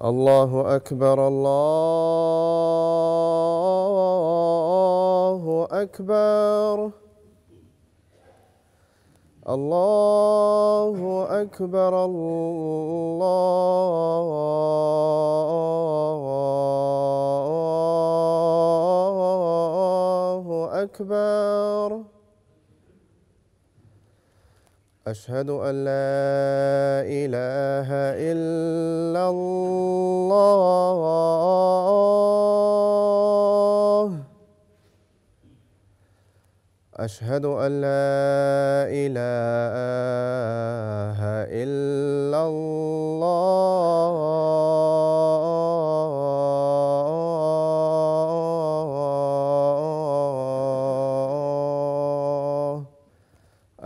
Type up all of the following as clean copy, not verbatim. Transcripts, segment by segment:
الله أكبر الله أكبر الله أكبر الله أكبر. أشهد أن لا إله إلا الله. أشهد أن لا إله إلا الله.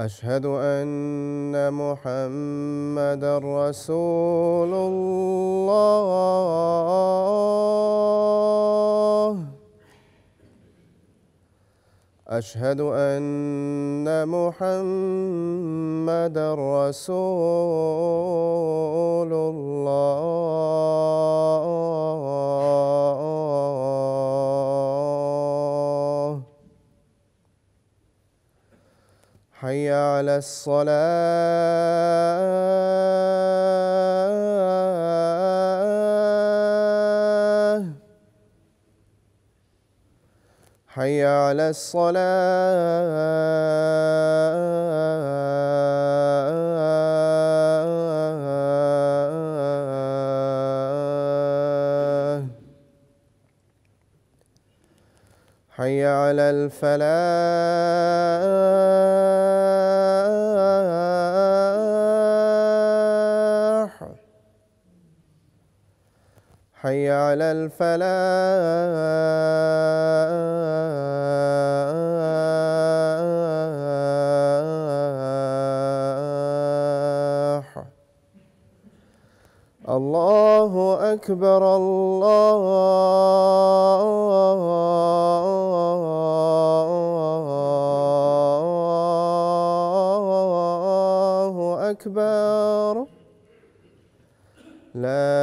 أشهد أن محمدًا رسول الله. أشهد أن محمدًا رسول الله. حي على الصلاة. حي على الصلاة. حي على الفلاح. حي على الفلاح. الله أكبر الله أكبر. لا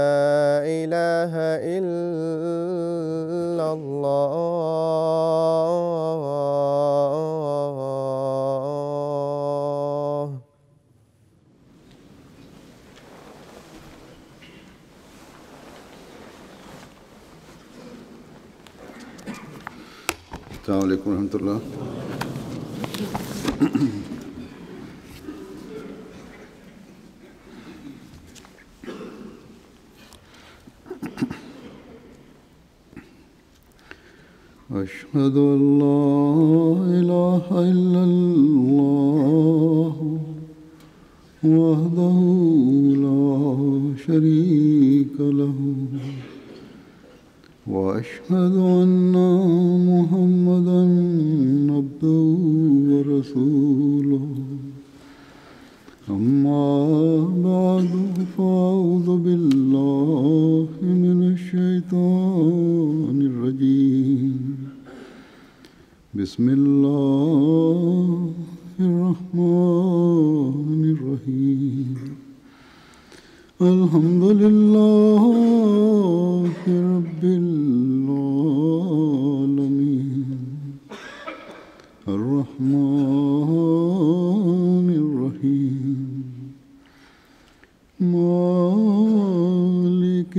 إله إلا الله. السلام عليكم ورحمة الله. أشهد أن لا إله إلا الله وحده لا شريك له وأشهد أن محمدًا عبده ورسوله. أما بعد فأعوذ بالله من الشيطان الرجيم. بسم الله الرحمن الرحيم. الحمد لله رب العالمين الرحمن الرحيم مالك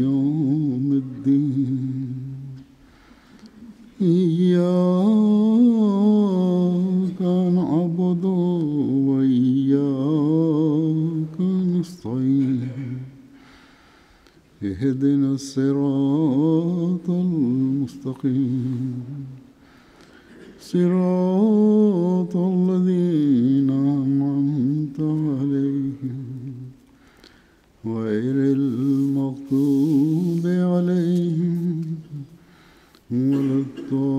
يوم الدين. إياك نعبد وإياك نستعين. اهدنا الصراط المستقيم صراط الذين أنعمت عليهم غير المغضوب عليهم ولا الضالين.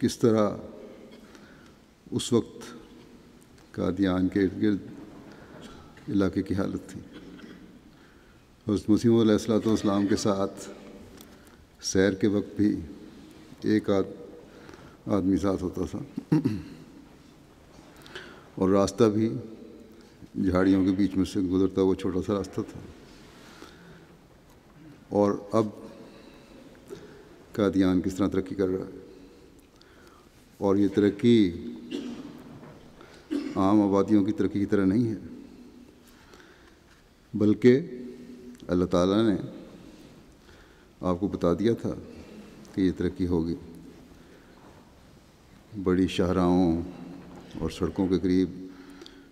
کس طرح اس وقت قادیان کے ارد گرد علاقے کی حالت تھی۔ حضرت مسیح موعود علیہ السلام کے ساتھ سیر کے وقت بھی ایک آدمی ساتھ ہوتا تھا، اور راستہ بھی جھاڑیوں کے بیچ میں سے گزرتا ہوا چھوٹا سا راستہ تھا۔ اور اب قادیان کس طرح ترقی کر رہا ہے، اور یہ ترقی عام آبادیوں کی ترقی کی طرح نہیں ہے، بلکہ اللہ تعالیٰ نے آپ کو بتا دیا تھا کہ یہ ترقی ہوگی۔ بڑی شاہراہوں اور سڑکوں کے قریب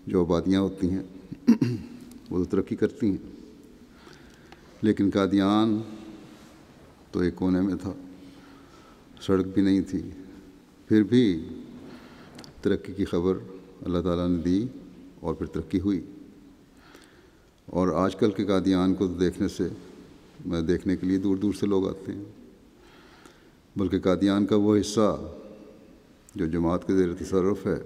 جو آبادیاں ہوتی ہیں وہ تو ترقی کرتی ہیں، لیکن قادیان تو ایک کونے میں تھا، سڑک بھی نہیں تھی، پھر بھی ترقی کی خبر اللہ تعالیٰ نے دی اور پھر ترقی ہوئی۔ اور آج کل کے قادیان کو دیکھنے کے لیے دور دور سے لوگ آتے ہیں، بلکہ قادیان کا وہ حصہ جو جماعت کے زیر تصرف ہے،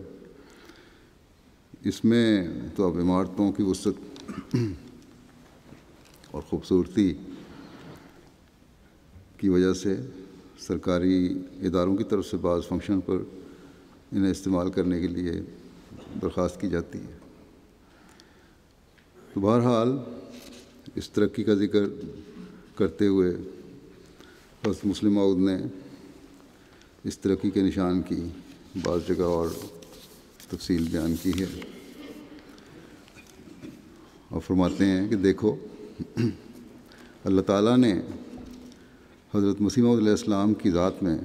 اس میں تو اب عمارتوں کی وسعت اور خوبصورتی کی وجہ سے سرکاری اداروں کی طرف سے بعض فنکشن پر انہیں استعمال کرنے کے لیے درخواست کی جاتی ہے۔ تو بہرحال اس ترقی کا ذکر کرتے ہوئے حضرت مسلم موعود نے اس ترقی کے نشان کی بعض جگہ اور تفصیل بیان کی ہے، اور فرماتے ہیں کہ دیکھو اللہ تعالیٰ نے حضرت مسیح موعود علیہ السلام کی ذات میں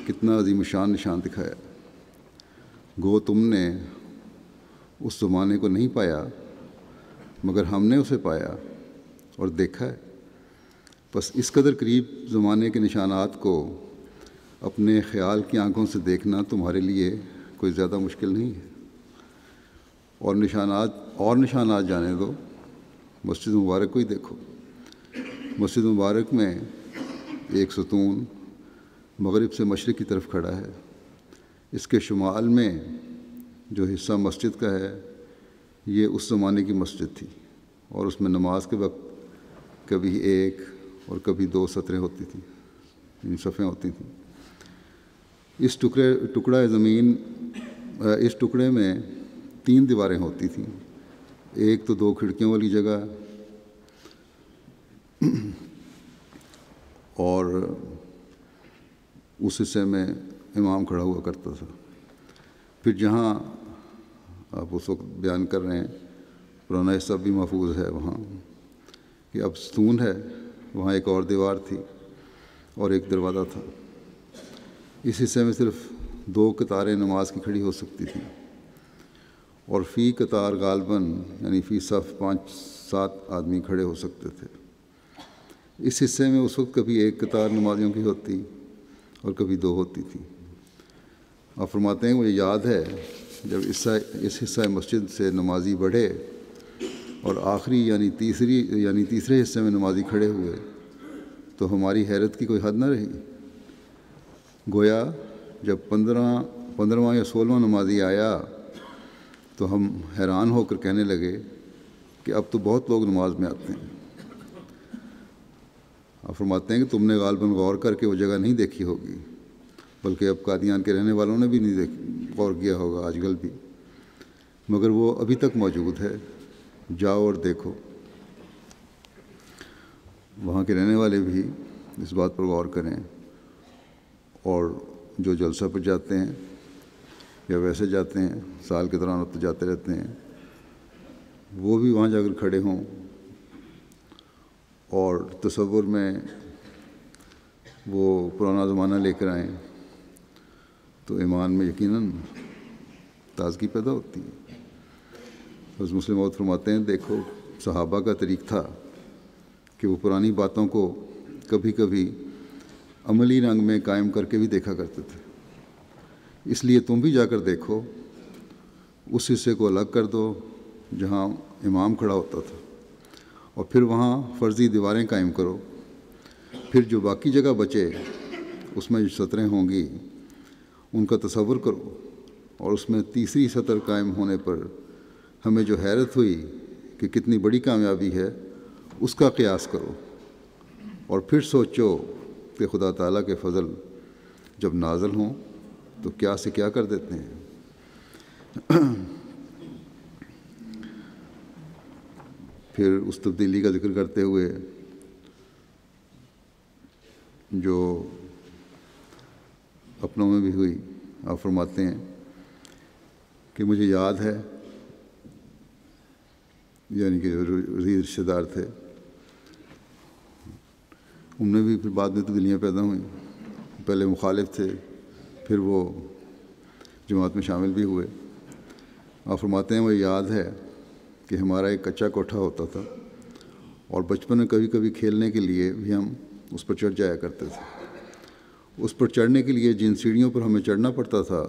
کتنا عظیم شان نشان دکھایا۔ گو تم نے اس زمانے کو نہیں پایا مگر ہم نے اسے پایا اور دیکھا ہے، بس اس قدر قریب زمانے کے نشانات کو اپنے خیال کی آنکھوں سے دیکھنا تمہارے لیے کوئی زیادہ مشکل نہیں ہے۔ اور نشانات جانے دو، مسجد مبارک کو ہی دیکھو۔ مسجد مبارک میں ایک ستون مغرب سے مشرق کی طرف کھڑا ہے، اس کے شمال میں جو حصہ مسجد کا ہے یہ اس زمانے کی مسجد تھی، اور اس میں نماز کے وقت کبھی ایک اور کبھی دو سطریں ہوتی تھیں، یعنی صفیں ہوتی تھیں۔ اس ٹکڑے میں 3 دیواریں ہوتی تھیں، ایک تو 2 کھڑکیوں والی جگہ، اور اس حصے میں امام کھڑا ہوا کرتا تھا۔ پھر جہاں آپ اس وقت بیان کر رہے ہیں پرانا حصہ بھی محفوظ ہے، وہاں کہ اب ستون ہے، وہاں ایک اور دیوار تھی اور ایک دروازہ تھا۔ اس حصے میں صرف 2 قطاریں نماز کی کھڑی ہو سکتی تھیں، اور فی قطار غالباً یعنی فی صف 5-7 آدمی کھڑے ہو سکتے تھے۔ اس حصے میں اس وقت کبھی 1 قطار نمازیوں کی ہوتی اور کبھی 2 ہوتی تھی۔ آپ فرماتے ہیں مجھے یاد ہے جب اس حصہ مسجد سے نمازی بڑھے اور آخری یعنی تیسرے حصے میں نمازی کھڑے ہوئے تو ہماری حیرت کی کوئی حد نہ رہی۔ گویا جب 15واں یا 16واں نمازی آیا تو ہم حیران ہو کر کہنے لگے کہ اب تو بہت لوگ نماز میں آتے ہیں۔ آپ فرماتے ہیں کہ تم نے غالباً غور کر کے وہ جگہ نہیں دیکھی ہوگی، بلکہ اب قادیان کے رہنے والوں نے بھی نہیں غور کیا ہوگا آج کل بھی، مگر وہ ابھی تک موجود ہے، جاؤ اور دیکھو۔ وہاں کے رہنے والے بھی اس بات پر غور کریں، اور جو جلسہ پر جاتے ہیں یا ویسے جاتے ہیں، سال کے دوران تو جاتے رہتے ہیں، وہ بھی وہاں جا کر کھڑے ہوں اور تصور میں وہ پرانا زمانہ لے کر آئیں تو ایمان میں یقیناً تازگی پیدا ہوتی ہے۔ حضرت مسلم موعود فرماتے ہیں دیکھو صحابہ کا طریق تھا کہ وہ پرانی باتوں کو کبھی کبھی عملی رنگ میں قائم کر کے بھی دیکھا کرتے تھے، اس لیے تم بھی جا کر دیکھو، اس حصے کو الگ کر دو جہاں امام کھڑا ہوتا تھا، اور پھر وہاں فرضی دیواریں قائم کرو، پھر جو باقی جگہ بچے اس میں جو سطریں ہوں گی ان کا تصور کرو اور اس میں تیسری سطر قائم ہونے پر ہمیں جو حیرت ہوئی کہ کتنی بڑی کامیابی ہے اس کا قیاس کرو، اور پھر سوچو کہ خدا تعالیٰ کے فضل جب نازل ہوں تو کیا سے کیا کر دیتے ہیں۔ پھر اس تبدیلی کا ذکر کرتے ہوئے جو اپنوں میں بھی ہوئی، آپ فرماتے ہیں کہ مجھے یاد ہے، یعنی کہ عزیز رشتہ دار تھے، ان میں بھی پھر بعد میں تبدیلیاں پیدا ہوئیں، پہلے مخالف تھے پھر وہ جماعت میں شامل بھی ہوئے۔ آپ فرماتے ہیں مجھے یاد ہے کہ ہمارا ایک کچا کوٹھا ہوتا تھا اور بچپن میں کبھی کبھی کھیلنے کے لیے بھی ہم اس پر چڑھ جایا کرتے تھے۔ اس پر چڑھنے کے لیے جن سیڑھیوں پر ہمیں چڑھنا پڑتا تھا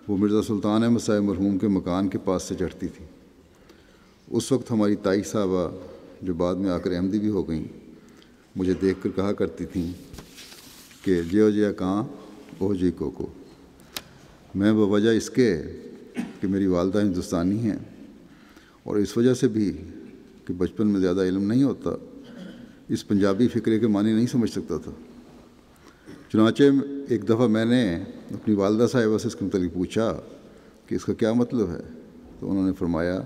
وہ مرزا سلطان احمد صاحب مرحوم کے مکان کے پاس سے چڑھتی تھی۔ اس وقت ہماری تائی صاحبہ جو بعد میں آ کر احمدی بھی ہو گئیں مجھے دیکھ کر کہا کرتی تھیں کہ جیو جیا کہاں اوہ جی کوکو۔ میں بوجہ اس کے کہ میری والدہ ہندوستانی ہیں اور اس وجہ سے بھی کہ بچپن میں زیادہ علم نہیں ہوتا، اس پنجابی فقرے کے معنی نہیں سمجھ سکتا تھا۔ چنانچہ ایک دفعہ میں نے اپنی والدہ صاحبہ سے اس کے متعلق پوچھا کہ اس کا کیا مطلب ہے، تو انہوں نے فرمایا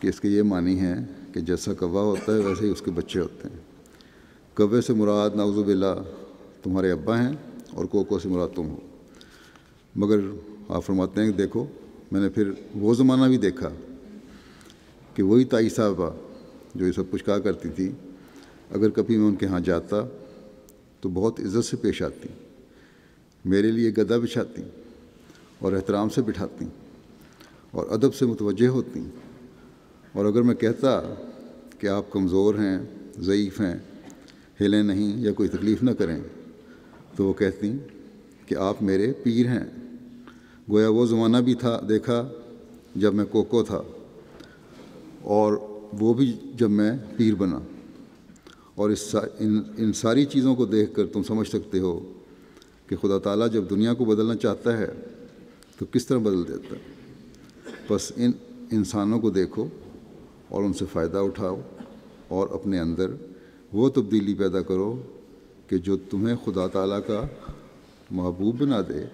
کہ اس کے یہ معنی ہیں کہ جیسا کوا ہوتا ہے ویسے ہی اس کے بچے ہوتے ہیں۔ کوے سے مراد نعوذ باللہ تمہارے ابا ہیں اور کوکو سے مراد تم ہو۔ مگر آپ فرماتے ہیں کہ دیکھو میں نے پھر وہ زمانہ بھی دیکھا کہ وہی تائی صاحبہ جو یہ سب کچھ کہا کرتی تھی، اگر کبھی میں ان کے ہاں جاتا تو بہت عزت سے پیش آتی، میرے لیے گدا بچھاتی اور احترام سے بٹھاتی اور ادب سے متوجہ ہوتی، اور اگر میں کہتا کہ آپ کمزور ہیں، ضعیف ہیں، ہلیں نہیں یا کوئی تکلیف نہ کریں، تو وہ کہتی کہ آپ میرے پیر ہیں۔ گویا وہ زمانہ بھی تھا دیکھا جب میں کوکو تھا، اور وہ بھی جب میں پیر بنا، اور ان ساری چیزوں کو دیکھ کر تم سمجھ سکتے ہو کہ خدا تعالیٰ جب دنیا کو بدلنا چاہتا ہے تو کس طرح بدل دیتا ہے۔ بس ان انسانوں کو دیکھو اور ان سے فائدہ اٹھاؤ اور اپنے اندر وہ تبدیلی پیدا کرو کہ جو تمہیں خدا تعالیٰ کا محبوب بنا دے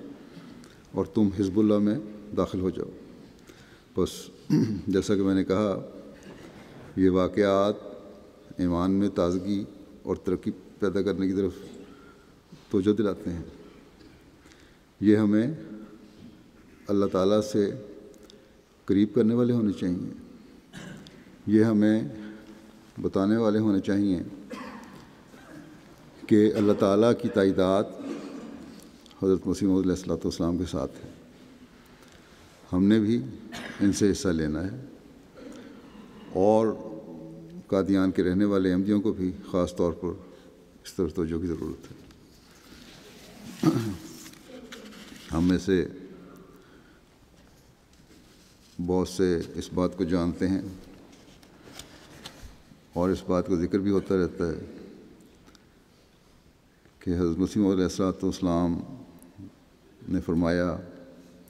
اور تم حزب اللہ میں داخل ہو جاؤ۔ بس جیسا کہ میں نے کہا، یہ واقعات ایمان میں تازگی اور ترقی پیدا کرنے کی طرف توجہ دلاتے ہیں۔ یہ ہمیں اللہ تعالیٰ سے قریب کرنے والے ہونے چاہیے، یہ ہمیں بتانے والے ہونے چاہیے کہ اللہ تعالیٰ کی تائیدات حضرت مسیح موعود علیہ الصلوۃ والسلام کے ساتھ ہے، ہم نے بھی ان سے حصہ لینا ہے، اور قادیان کے رہنے والے احمدیوں کو بھی خاص طور پر اس طرف توجہ کی ضرورت ہے۔ ہم میں سے بہت سے اس بات کو جانتے ہیں اور اس بات کا ذکر بھی ہوتا رہتا ہے کہ حضرت مسیح موعود علیہ الصلوۃ والسلام نے فرمایا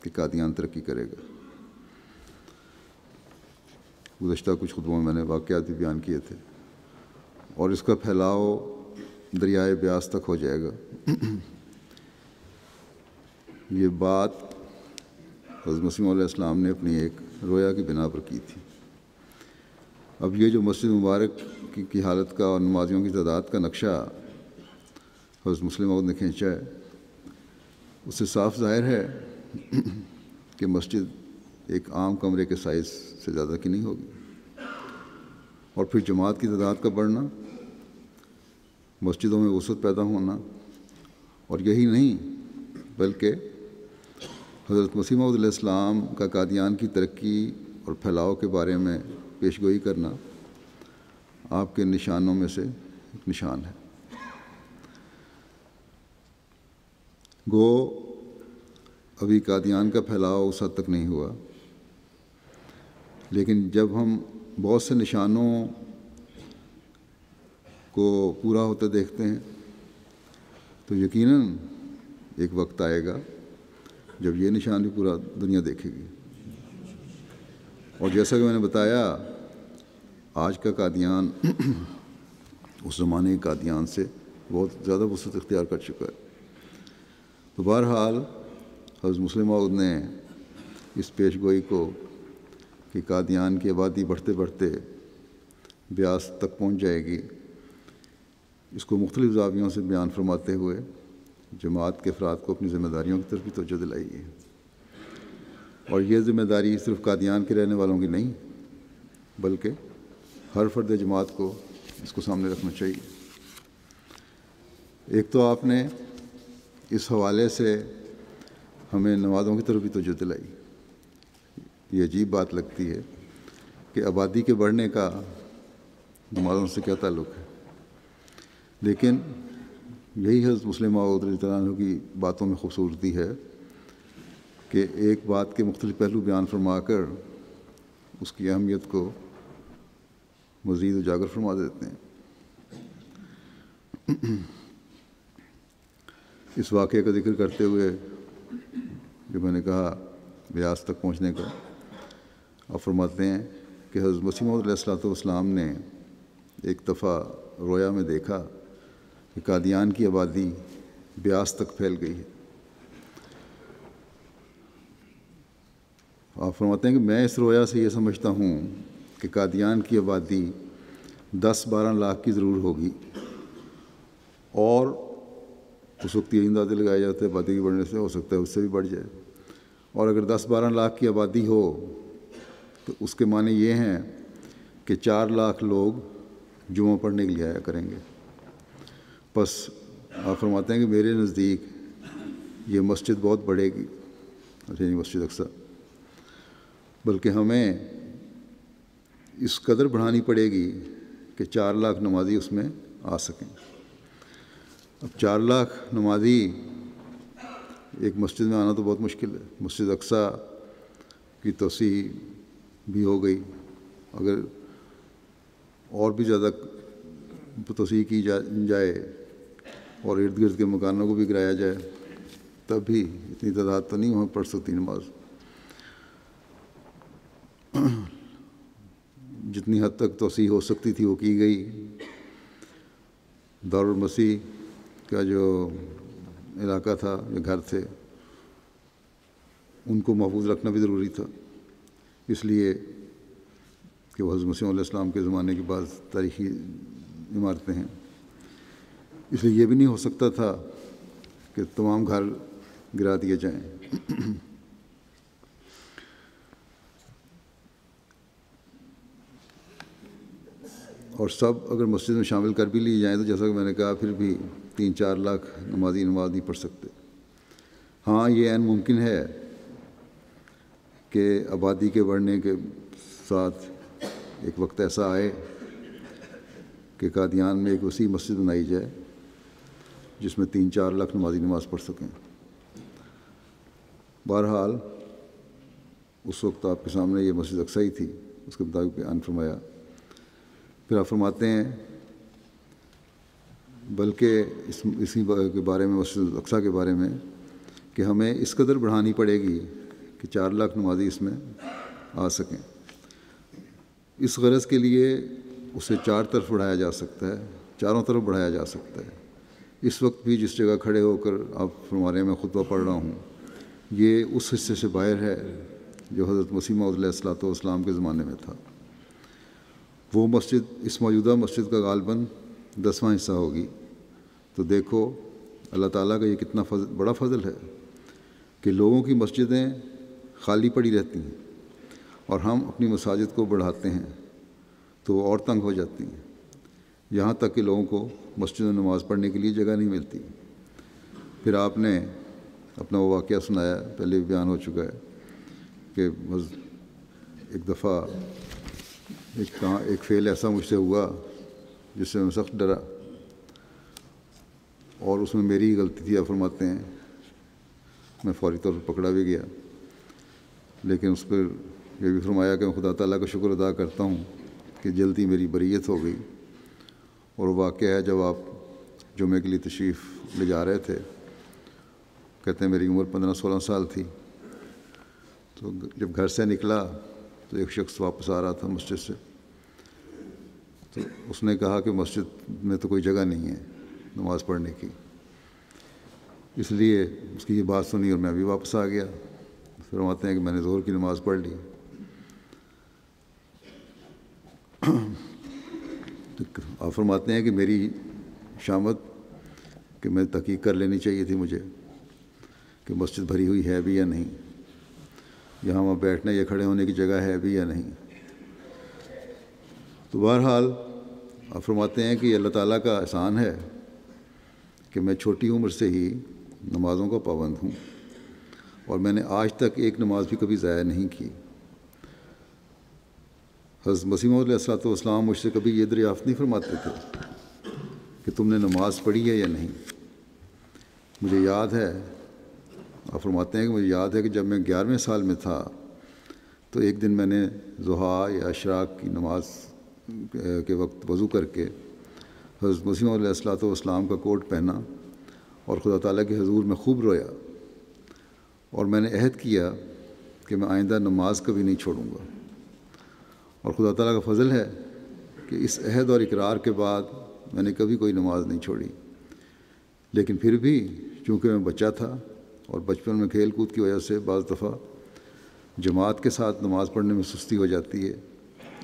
کہ قادیان ترقی کرے گا۔ گزشتہ کچھ خطبوں میں نے واقعات بھی بیان کیے تھے، اور اس کا پھیلاؤ دریائے بیاس تک ہو جائے گا۔ یہ بات حضرت مسیح موعود علیہ السلام نے اپنی ایک رویا کی بنا پر کی تھی۔ اب یہ جو مسجد مبارک کی حالت کا اور نمازیوں کی تعداد کا نقشہ حضرت مسلم موعود نے کھینچا ہے، اس سے صاف ظاہر ہے کہ مسجد ایک عام کمرے کے سائز سے زیادہ کی نہیں ہوگی، اور پھر جماعت کی تعداد کا بڑھنا، مسجدوں میں وسعت پیدا ہونا، اور یہی نہیں بلکہ حضرت مسیح موعود علیہ السلام کا قادیان کی ترقی اور پھیلاؤ کے بارے میں پیش گوئی کرنا آپ کے نشانوں میں سے ایک نشان ہے۔ گو ابھی قادیان کا پھیلاؤ اس حد تک نہیں ہوا، لیکن جب ہم بہت سے نشانوں کو پورا ہوتے دیکھتے ہیں تو یقیناً ایک وقت آئے گا جب یہ نشان بھی پورا دنیا دیکھے گی۔ اور جیسا کہ میں نے بتایا، آج کا قادیان اس زمانے کے قادیان سے بہت زیادہ وسعت اختیار کر چکا ہے۔ تو بہرحال حضرت مسلم موعود نے اس پیش گوئی کو کہ قادیان کی آبادی بڑھتے بڑھتے بیاس تک پہنچ جائے گی، اس کو مختلف زاویوں سے بیان فرماتے ہوئے جماعت کے افراد کو اپنی ذمہ داریوں کی طرف بھی توجہ دلائی ہے۔ اور یہ ذمہ داری صرف قادیان کے رہنے والوں کی نہیں، بلکہ ہر فرد جماعت کو اس کو سامنے رکھنا چاہیے۔ ایک تو آپ نے اس حوالے سے ہمیں نمازوں کی طرف بھی توجہ دلائی۔ یہ عجیب بات لگتی ہے کہ آبادی کے بڑھنے کا نمازوں سے کیا تعلق ہے، لیکن یہی حضرت مسلم موعود رضی اللہ عنہ کی باتوں میں خوبصورتی ہے کہ ایک بات کے مختلف پہلو بیان فرما کر اس کی اہمیت کو مزید اجاگر فرما دیتے ہیں۔ اس واقعے کا ذکر کرتے ہوئے جو میں نے کہا بیاس تک پہنچنے کا، آپ فرماتے ہیں کہ حضرت مسیح موعود علیہ الصلوۃ والسلام نے ایک دفعہ رویا میں دیکھا کہ قادیان کی آبادی بیاس تک پھیل گئی ہے۔ آپ فرماتے ہیں کہ میں اس رویا سے یہ سمجھتا ہوں کہ قادیان کی آبادی 10-12 لاکھ کی ضرور ہوگی، اور اس وقت یہ اندازے لگائے جاتے ہیں آبادی کے بڑھنے سے، ہو سکتا ہے اس سے بھی بڑھ جائے۔ اور اگر 10-12 لاکھ کی آبادی ہو تو اس کے معنی یہ ہیں کہ 4 لاکھ لوگ جمعہ پڑھنے کے لیے آیا کریں گے۔ بس آپ فرماتے ہیں کہ میرے نزدیک یہ مسجد بہت بڑھے گی، یعنی مسجد اقصیٰ، بلکہ ہمیں اس قدر بڑھانی پڑے گی کہ 4 لاکھ نمازی اس میں آ سکیں۔ اب 4 لاکھ نمازی ایک مسجد میں آنا تو بہت مشکل ہے۔ مسجد اقصیٰ کی توسیع بھی ہو گئی، اگر اور بھی زیادہ توسیع کی جائے اور ارد گرد کے مکانوں کو بھی گرایا جائے تب بھی اتنی تعداد تو نہیں وہاں پڑھ سکتی نماز۔ جتنی حد تک توسیع ہو سکتی تھی وہ کی گئی۔ دارالمسیح کا جو علاقہ تھا، جو گھر تھے، ان کو محفوظ رکھنا بھی ضروری تھا، اس لیے کہ وہ حضرت مسیح علیہ السلام کے زمانے کی بعض تاریخی عمارتیں ہیں۔ اس لیے یہ بھی نہیں ہو سکتا تھا کہ تمام گھر گرا دیے جائیں۔ اور سب اگر مسجد میں شامل کر بھی لی جائیں تو جیسا کہ میں نے کہا پھر بھی 3-4 لاکھ نمازی نماز نہیں پڑھ سکتے۔ ہاں، یہ عین ممکن ہے کہ آبادی کے بڑھنے کے ساتھ ایک وقت ایسا آئے کہ قادیان میں ایک وسیع مسجد بنائی جائے جس میں 3-4 لاکھ نمازی نماز پڑھ سکیں۔ بہرحال اس وقت آپ کے سامنے یہ مسجد اقصیٰ ہی تھی، اس کے مطابق بیان فرمایا۔ پھر آپ فرماتے ہیں بلکہ اسی کے بارے میں، مسجد اقصیٰ کے بارے میں، کہ ہمیں اس قدر بڑھانی پڑے گی کہ 4 لاکھ نمازی اس میں آ سکیں۔ اس غرض کے لیے اسے 4 طرف بڑھایا جا سکتا ہے، چاروں طرف بڑھایا جا سکتا ہے۔ اس وقت بھی جس جگہ کھڑے ہو کر آپ فرما رہے ہیں میں خطبہ پڑھ رہا ہوں، یہ اس حصے سے باہر ہے جو حضرت مسیح موعود علیہ الصلوۃ والسلام کے زمانے میں تھا۔ وہ مسجد اس موجودہ مسجد کا غالباً 10واں حصہ ہوگی۔ تو دیکھو اللہ تعالیٰ کا یہ کتنا بڑا فضل ہے کہ لوگوں کی مسجدیں خالی پڑی رہتی ہیں اور ہم اپنی مساجد کو بڑھاتے ہیں تو وہ اور تنگ ہو جاتی ہیں، یہاں تک کہ لوگوں کو مسجد میں نماز پڑھنے کے لیے جگہ نہیں ملتی۔ پھر آپ نے اپنا وہ واقعہ سنایا، پہلے بھی بیان ہو چکا ہے کہ ایک دفعہ ایک فعل ایسا مجھ سے ہوا جس سے میں سخت ڈرا، اور اس میں میری ہی غلطی تھی۔ آپ فرماتے ہیں میں فوری طور پر پکڑا بھی گیا، لیکن اس پر یہ بھی فرمایا کہ میں خدا تعالیٰ کا شکر ادا کرتا ہوں کہ جلدی میری بریت ہو گئی۔ اور واقعہ ہے جب آپ جمعے کے لیے تشریف لے جا رہے تھے کہتے ہیں میری عمر 15-16 سال تھی، تو جب گھر سے نکلا تو ایک شخص واپس آ رہا تھا مسجد سے، تو اس نے کہا کہ مسجد میں تو کوئی جگہ نہیں ہے نماز پڑھنے کی، اس لیے اس کی یہ بات سنی اور میں بھی واپس آ گیا۔ فرماتے ہیں کہ میں نے ظہر کی نماز پڑھ لی۔ آپ فرماتے ہیں کہ میری شامت کہ میں تحقیق کر لینی چاہیے تھی مجھے کہ مسجد بھری ہوئی ہے بھی یا نہیں، یہاں وہاں بیٹھنے یا کھڑے ہونے کی جگہ ہے بھی یا نہیں۔ تو بہرحال آپ فرماتے ہیں کہ یہ اللہ تعالیٰ کا احسان ہے کہ میں چھوٹی عمر سے ہی نمازوں کا پابند ہوں، اور میں نے آج تک ایک نماز بھی کبھی ضائع نہیں کی۔ حضرت مسیح موعود علیہ الصلوۃ والسلام مجھ سے کبھی یہ دریافت نہیں فرماتے تھے کہ تم نے نماز پڑھی ہے یا نہیں۔ مجھے یاد ہے، آپ فرماتے ہیں کہ مجھے یاد ہے کہ جب میں 11ویں سال میں تھا تو ایک دن میں نے ضحیٰ یا اشراق کی نماز کے وقت وضو کر کے حضرت مسیح موعود علیہ الصلوۃ والسلام کا کوٹ پہنا اور خدا تعالیٰ کے حضور میں خوب رویا، اور میں نے عہد کیا کہ میں آئندہ نماز کبھی نہیں چھوڑوں گا۔ اور خدا تعالیٰ کا فضل ہے کہ اس عہد اور اقرار کے بعد میں نے کبھی کوئی نماز نہیں چھوڑی، لیکن پھر بھی چونکہ میں بچہ تھا اور بچپن میں کھیل کود کی وجہ سے بعض دفعہ جماعت کے ساتھ نماز پڑھنے میں سستی ہو جاتی ہے،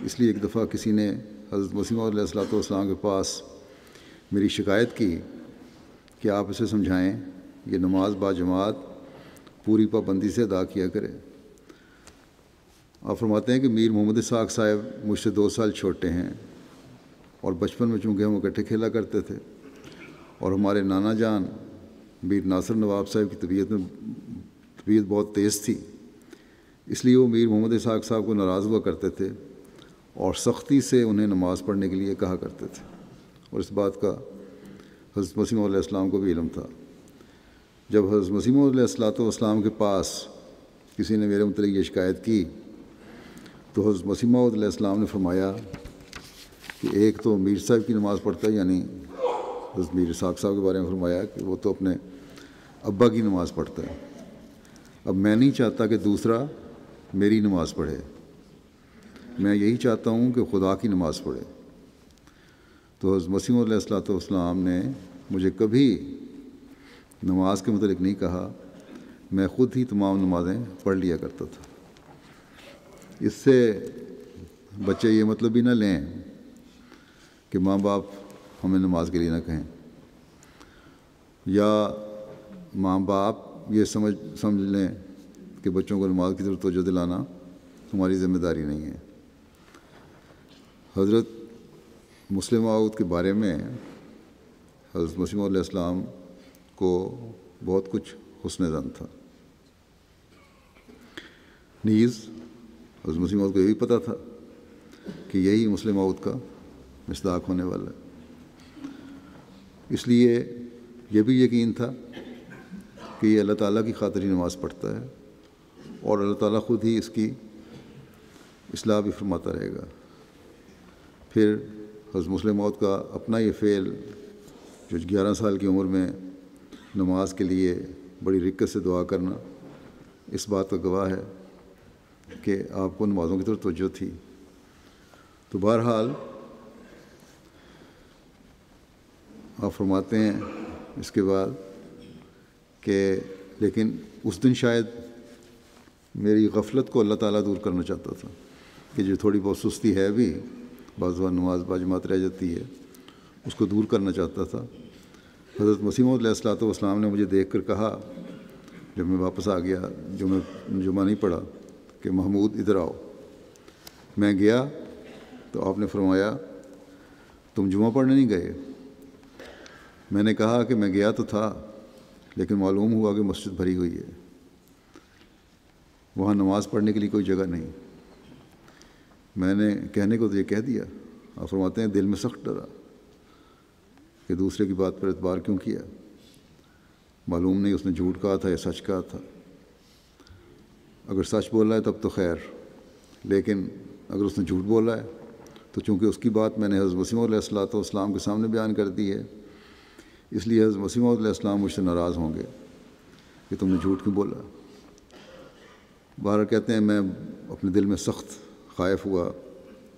اس لیے ایک دفعہ کسی نے حضرت مسیح موعود علیہ الصلوۃ والسلام کے پاس میری شکایت کی کہ آپ اسے سمجھائیں یہ نماز با جماعت پوری پابندی سے ادا کیا کرے۔ آپ فرماتے ہیں کہ میر محمد اسحاق صاحب مجھ سے 2 سال چھوٹے ہیں، اور بچپن میں چونکہ ہم اکٹھے کھیلا کرتے تھے، اور ہمارے نانا جان میر ناصر نواب صاحب کی طبیعت بہت تیز تھی، اس لیے وہ میر محمد اسحاق صاحب کو ناراض ہوا کرتے تھے اور سختی سے انہیں نماز پڑھنے کے لیے کہا کرتے تھے، اور اس بات کا حضرت مسیح موعود علیہ السلام کو بھی علم تھا۔ جب حضرت مسیح موعود علیہ الصلوۃ والسلام کے پاس کسی نے میرے متعلق یہ شکایت کی تو حضرت مسیح موعود علیہ السلام نے فرمایا کہ ایک تو میر صاحب کی نماز پڑھتا ہے، یعنی حضرت میر اسحاق صاحب کے بارے میں فرمایا کہ وہ تو اپنے ابا کی نماز پڑھتا ہے، اب میں نہیں چاہتا کہ دوسرا میری نماز پڑھے، میں یہی چاہتا ہوں کہ خدا کی نماز پڑھے۔ تو حضرت مسیح موعود علیہ الصلوۃ والسلام نے مجھے کبھی نماز کے متعلق نہیں کہا، میں خود ہی تمام نمازیں پڑھ لیا کرتا تھا۔ اس سے بچے یہ مطلب بھی نہ لیں کہ ماں باپ ہمیں نماز کے لیے نہ کہیں، یا ماں باپ یہ سمجھ لیں کہ بچوں کو نماز کی طرف توجہ دلانا ہماری ذمہ داری نہیں ہے۔ حضرت مسلم موعود کے بارے میں حضرت مسیح موعود علیہ السلام کو بہت کچھ حسن ظن تھا، نیز حضرت مسیح موعود کو یہ بھی پتہ تھا کہ یہی مسلم موعود کا مصداق ہونے والا ہے، اس لیے یہ بھی یقین تھا کہ یہ اللہ تعالیٰ کی خاطر ہی نماز پڑھتا ہے، اور اللہ تعالیٰ خود ہی اس کی اصلاح بھی فرماتا رہے گا۔ پھر حضرت مسلم موعود کا اپنا یہ فعل جو 11 سال کی عمر میں نماز کے لیے بڑی رکت سے دعا کرنا اس بات کا گواہ ہے کہ آپ کو نمازوں کی طرف توجہ تھی۔ تو بہرحال آپ فرماتے ہیں اس کے بعد کہ لیکن اس دن شاید میری غفلت کو اللہ تعالیٰ دور کرنا چاہتا تھا کہ جو تھوڑی بہت سستی ہے بھی بعض بار نماز باجماعت رہ جاتی ہے، اس کو دور کرنا چاہتا تھا۔ حضرت مسیح موعود علیہ الصلوۃ والسلام نے مجھے دیکھ کر کہا جب میں واپس آ گیا، جو میں جمعہ نہیں پڑھا، کہ محمود ادھر آؤ۔ میں گیا تو آپ نے فرمایا تم جمعہ پڑھنے نہیں گئے؟ میں نے کہا کہ میں گیا تو تھا لیکن معلوم ہوا کہ مسجد بھری ہوئی ہے، وہاں نماز پڑھنے کے لیے کوئی جگہ نہیں۔ میں نے کہنے کو تو یہ کہہ دیا، آپ فرماتے ہیں دل میں سخت ڈرا کہ دوسرے کی بات پر اعتبار کیوں کیا، معلوم نہیں اس نے جھوٹ کہا تھا یا سچ کہا تھا۔ اگر سچ بولا ہے تب تو خیر، لیکن اگر اس نے جھوٹ بولا ہے تو چونکہ اس کی بات میں نے حضرت مسیح موعود علیہ الصلوۃ والسلام کے سامنے بیان کر دی ہے، اس لیے حضرت مسیح موعود علیہ السلام مجھ سے ناراض ہوں گے۔ کہ تم نے جھوٹ کیوں بولا. بہرحال کہتے ہیں میں اپنے دل میں سخت خائف ہوا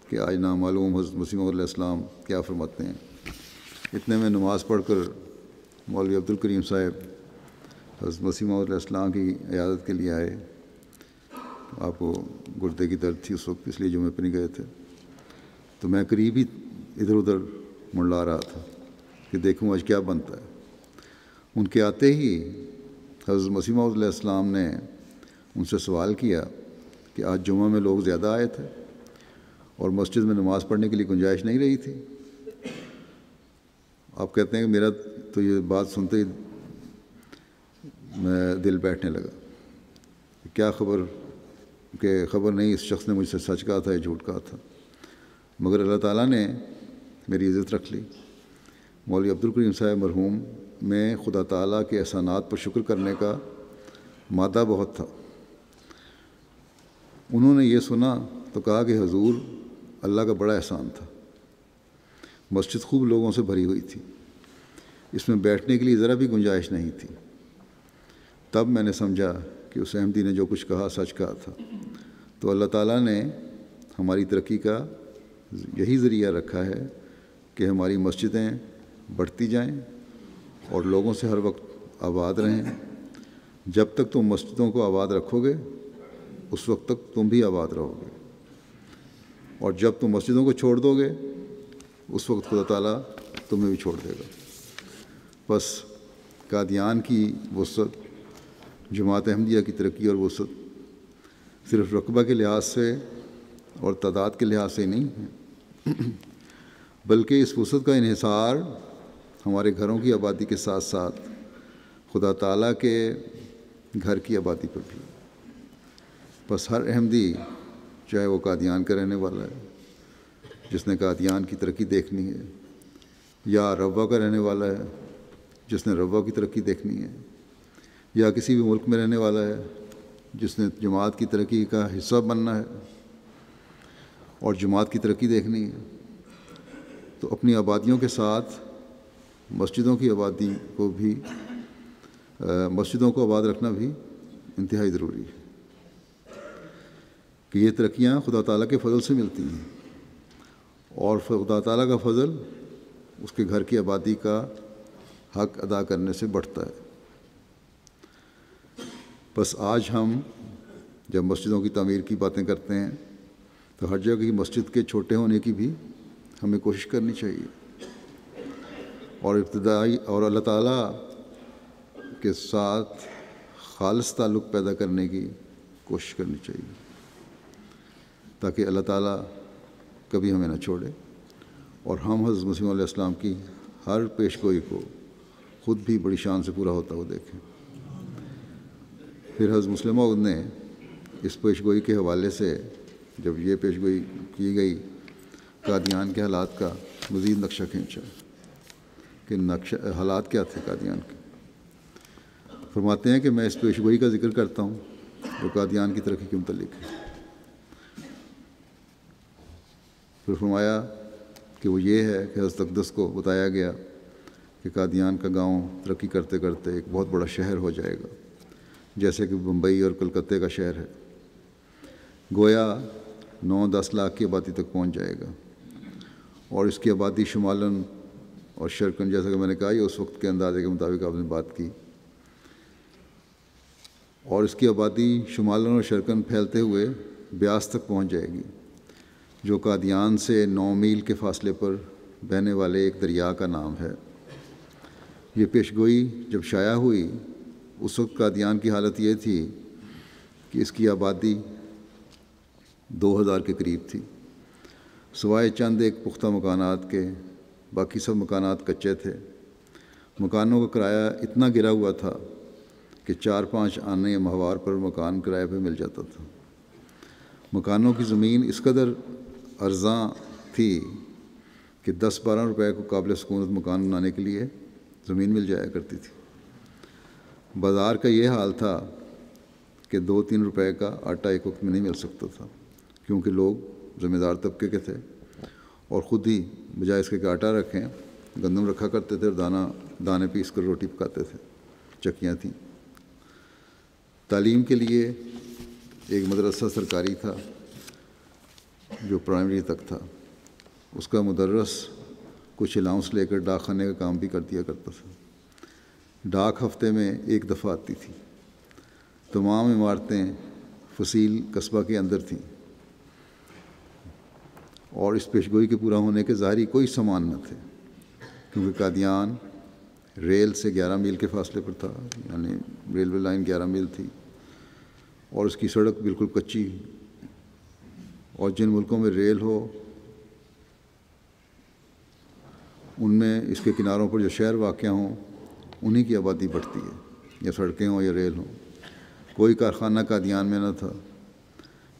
کہ آج نامعلوم حضرت مسیح موعود علیہ السلام کیا فرماتے ہیں. اتنے میں نماز پڑھ کر مولوی عبد الکریم صاحب حضرت مسیح موعود علیہ السلام کی عیادت کے لیے آئے. آپ کو گردے کی درد تھی اس وقت، اس لیے جمعے پہ نہیں گئے تھے. تو میں قریب ہی ادھر ادھر منڈلا رہا تھا کہ دیکھوں آج کیا بنتا ہے. ان کے آتے ہی حضرت مسیح موعود علیہ السلام نے ان سے سوال کیا کہ آج جمعہ میں لوگ زیادہ آئے تھے اور مسجد میں نماز پڑھنے کے لیے گنجائش نہیں رہی تھی. آپ کہتے ہیں کہ میرا تو یہ بات سنتے ہی میں دل بیٹھنے لگا. کیا خبر کہ خبر نہیں اس شخص نے مجھ سے سچ کہا تھا یا جھوٹ کہا تھا. مگر اللہ تعالیٰ نے میری عزت رکھ لی. مولوی عبد الکریم صاحب مرحوم میں خدا تعالیٰ کے احسانات پر شکر کرنے کا مادہ بہت تھا. انہوں نے یہ سنا تو کہا کہ حضور اللہ کا بڑا احسان تھا. مسجد خوب لوگوں سے بھری ہوئی تھی، اس میں بیٹھنے کے لیے ذرا بھی گنجائش نہیں تھی. تب میں نے سمجھا کہ اس احمدی نے جو کچھ کہا سچ کہا تھا. تو اللہ تعالیٰ نے ہماری ترقی کا یہی ذریعہ رکھا ہے کہ ہماری مسجدیں بڑھتی جائیں اور لوگوں سے ہر وقت آباد رہیں. جب تک تم مسجدوں کو آباد رکھو گے اس وقت تک تم بھی آباد رہو گے، اور جب تم مسجدوں کو چھوڑ دو گے اس وقت خدا تعالیٰ تمہیں بھی چھوڑ دے گا. بس قادیان کی وسعت، جماعت احمدیہ کی ترقی اور وسعت صرف رقبہ کے لحاظ سے اور تعداد کے لحاظ سے نہیں ہے، بلکہ اس وسعت کا انحصار ہمارے گھروں کی آبادی کے ساتھ ساتھ خدا تعالیٰ کے گھر کی آبادی پر بھی. بس ہر احمدی، چاہے وہ قادیان کا رہنے والا ہے جس نے قادیان کی ترقی دیکھنی ہے، یا روا کا رہنے والا ہے جس نے روا کی ترقی دیکھنی ہے، یا کسی بھی ملک میں رہنے والا ہے جس نے جماعت کی ترقی کا حصہ بننا ہے اور جماعت کی ترقی دیکھنی ہے، تو اپنی آبادیوں کے ساتھ مسجدوں کی آبادی کو بھی مسجدوں کو آباد رکھنا بھی انتہائی ضروری ہے. کہ یہ ترقیاں خدا تعالیٰ کے فضل سے ملتی ہیں، اور خدا تعالیٰ کا فضل اس کے گھر کی آبادی کا حق ادا کرنے سے بڑھتا ہے. بس آج ہم جب مسجدوں کی تعمیر کی باتیں کرتے ہیں تو ہر جگہ کی مسجد کے چھوٹے ہونے کی بھی ہمیں کوشش کرنی چاہیے، اور ابتدائی اور اللہ تعالیٰ کے ساتھ خالص تعلق پیدا کرنے کی کوشش کرنی چاہیے، تاکہ اللہ تعالیٰ کبھی ہمیں نہ چھوڑے اور ہم حضرت مسیح علیہ السلام کی ہر پیش گوئی کو خود بھی بڑی شان سے پورا ہوتا ہوا دیکھیں. پھر حضرت مسلم موعود نے اس پیش گوئی کے حوالے سے جب یہ پیش گوئی کی گئی قادیان کے حالات کا مزید نقشہ کھینچا کہ حالات کیا تھے قادیان کے. فرماتے ہیں کہ میں اس پیش گوئی کا ذکر کرتا ہوں جو قادیان کی ترقی کے متعلق ہے. پھر فرمایا کہ وہ یہ ہے کہ حضرت اقدس کو بتایا گیا کہ قادیان کا گاؤں ترقی کرتے کرتے ایک بہت بڑا شہر ہو جائے گا، جیسے کہ بمبئی اور کلکتے کا شہر ہے. گویا 9-10 لاکھ کی آبادی تک پہنچ جائے گا، اور اس کی آبادی شمالاً اور شرقاً، جیسا کہ میں نے کہا یہ اس وقت کے اندازے کے مطابق آپ نے بات کی، اور اس کی آبادی شمالاً اور شرقاً پھیلتے ہوئے بیاس تک پہنچ جائے گی، جو قادیان سے 9 میل کے فاصلے پر بہنے والے ایک دریا کا نام ہے. یہ پیشگوئی جب شائع ہوئی اس وقت قادیان کی حالت یہ تھی کہ اس کی آبادی 2000 کے قریب تھی، سوائے چند ایک پختہ مکانات کے باقی سب مکانات کچے تھے. مکانوں کا کرایہ اتنا گرا ہوا تھا کہ 4-5 آنے ماہوار پر مکان کرائے پہ مل جاتا تھا. مکانوں کی زمین اس قدر ارزاں تھی کہ 10-12 روپے کو قابل سکونت مکان بنانے کے لیے زمین مل جایا کرتی تھی. بازار کا یہ حال تھا کہ 2-3 روپے کا آٹا ایک وقت میں نہیں مل سکتا تھا، کیونکہ لوگ ذمہ دار طبقے کے تھے اور خود ہی بجائے اس کے کہ آٹا رکھیں گندم رکھا کرتے تھے اور دانے پیس کر روٹی پکاتے تھے. چکیاں تھیں. تعلیم کے لیے ایک مدرسہ سرکاری تھا جو پرائمری تک تھا، اس کا مدرس کچھ الاؤنس لے کر ڈاک خانے کا کام بھی کر دیا کرتا تھا۔ ڈاک ہفتے میں ایک دفعہ آتی تھی۔ تمام عمارتیں فصیل قصبہ کے اندر تھیں، اور اس پیشگوئی کے پورا ہونے کے ظاہری کوئی سامان نہ تھے، کیونکہ قادیان ریل سے 11 میل کے فاصلے پر تھا، یعنی ریلوے لائن 11 میل تھی، اور اس کی سڑک بالکل کچی، اور جن ملکوں میں ریل ہو ان میں اس کے کناروں پر جو شہر واقع ہوں انہی کی آبادی بڑھتی ہے، یا سڑکیں ہوں یا ریل ہوں۔ کوئی کارخانہ قادیان میں نہ تھا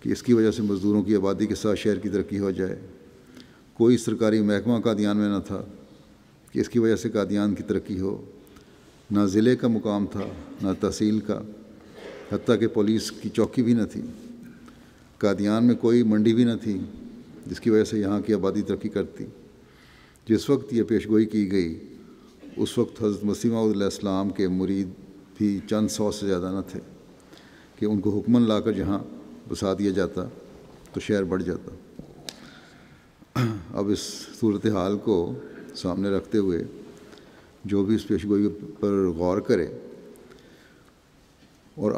کہ اس کی وجہ سے مزدوروں کی آبادی کے ساتھ شہر کی ترقی ہو جائے۔ کوئی سرکاری محکمہ قادیان میں نہ تھا کہ اس کی وجہ سے قادیان کی ترقی ہو۔ نہ ضلع کا مقام تھا، نہ تحصیل کا، حتیٰ کہ پولیس کی چوکی بھی نہ تھی۔ قادیان میں کوئی منڈی بھی نہ تھی جس کی وجہ سے یہاں کی آبادی ترقی کرتی۔ جس وقت یہ پیشگوئی کی گئی اس وقت حضرت مسیح موعود علیہ السلام کے مرید بھی چند سو سے زیادہ نہ تھے کہ ان کو حکماً لا کر جہاں بسا دیا جاتا تو شہر بڑھ جاتا۔ اب اس صورتحال کو سامنے رکھتے ہوئے جو بھی اس پیشگوئی پر غور کرے اور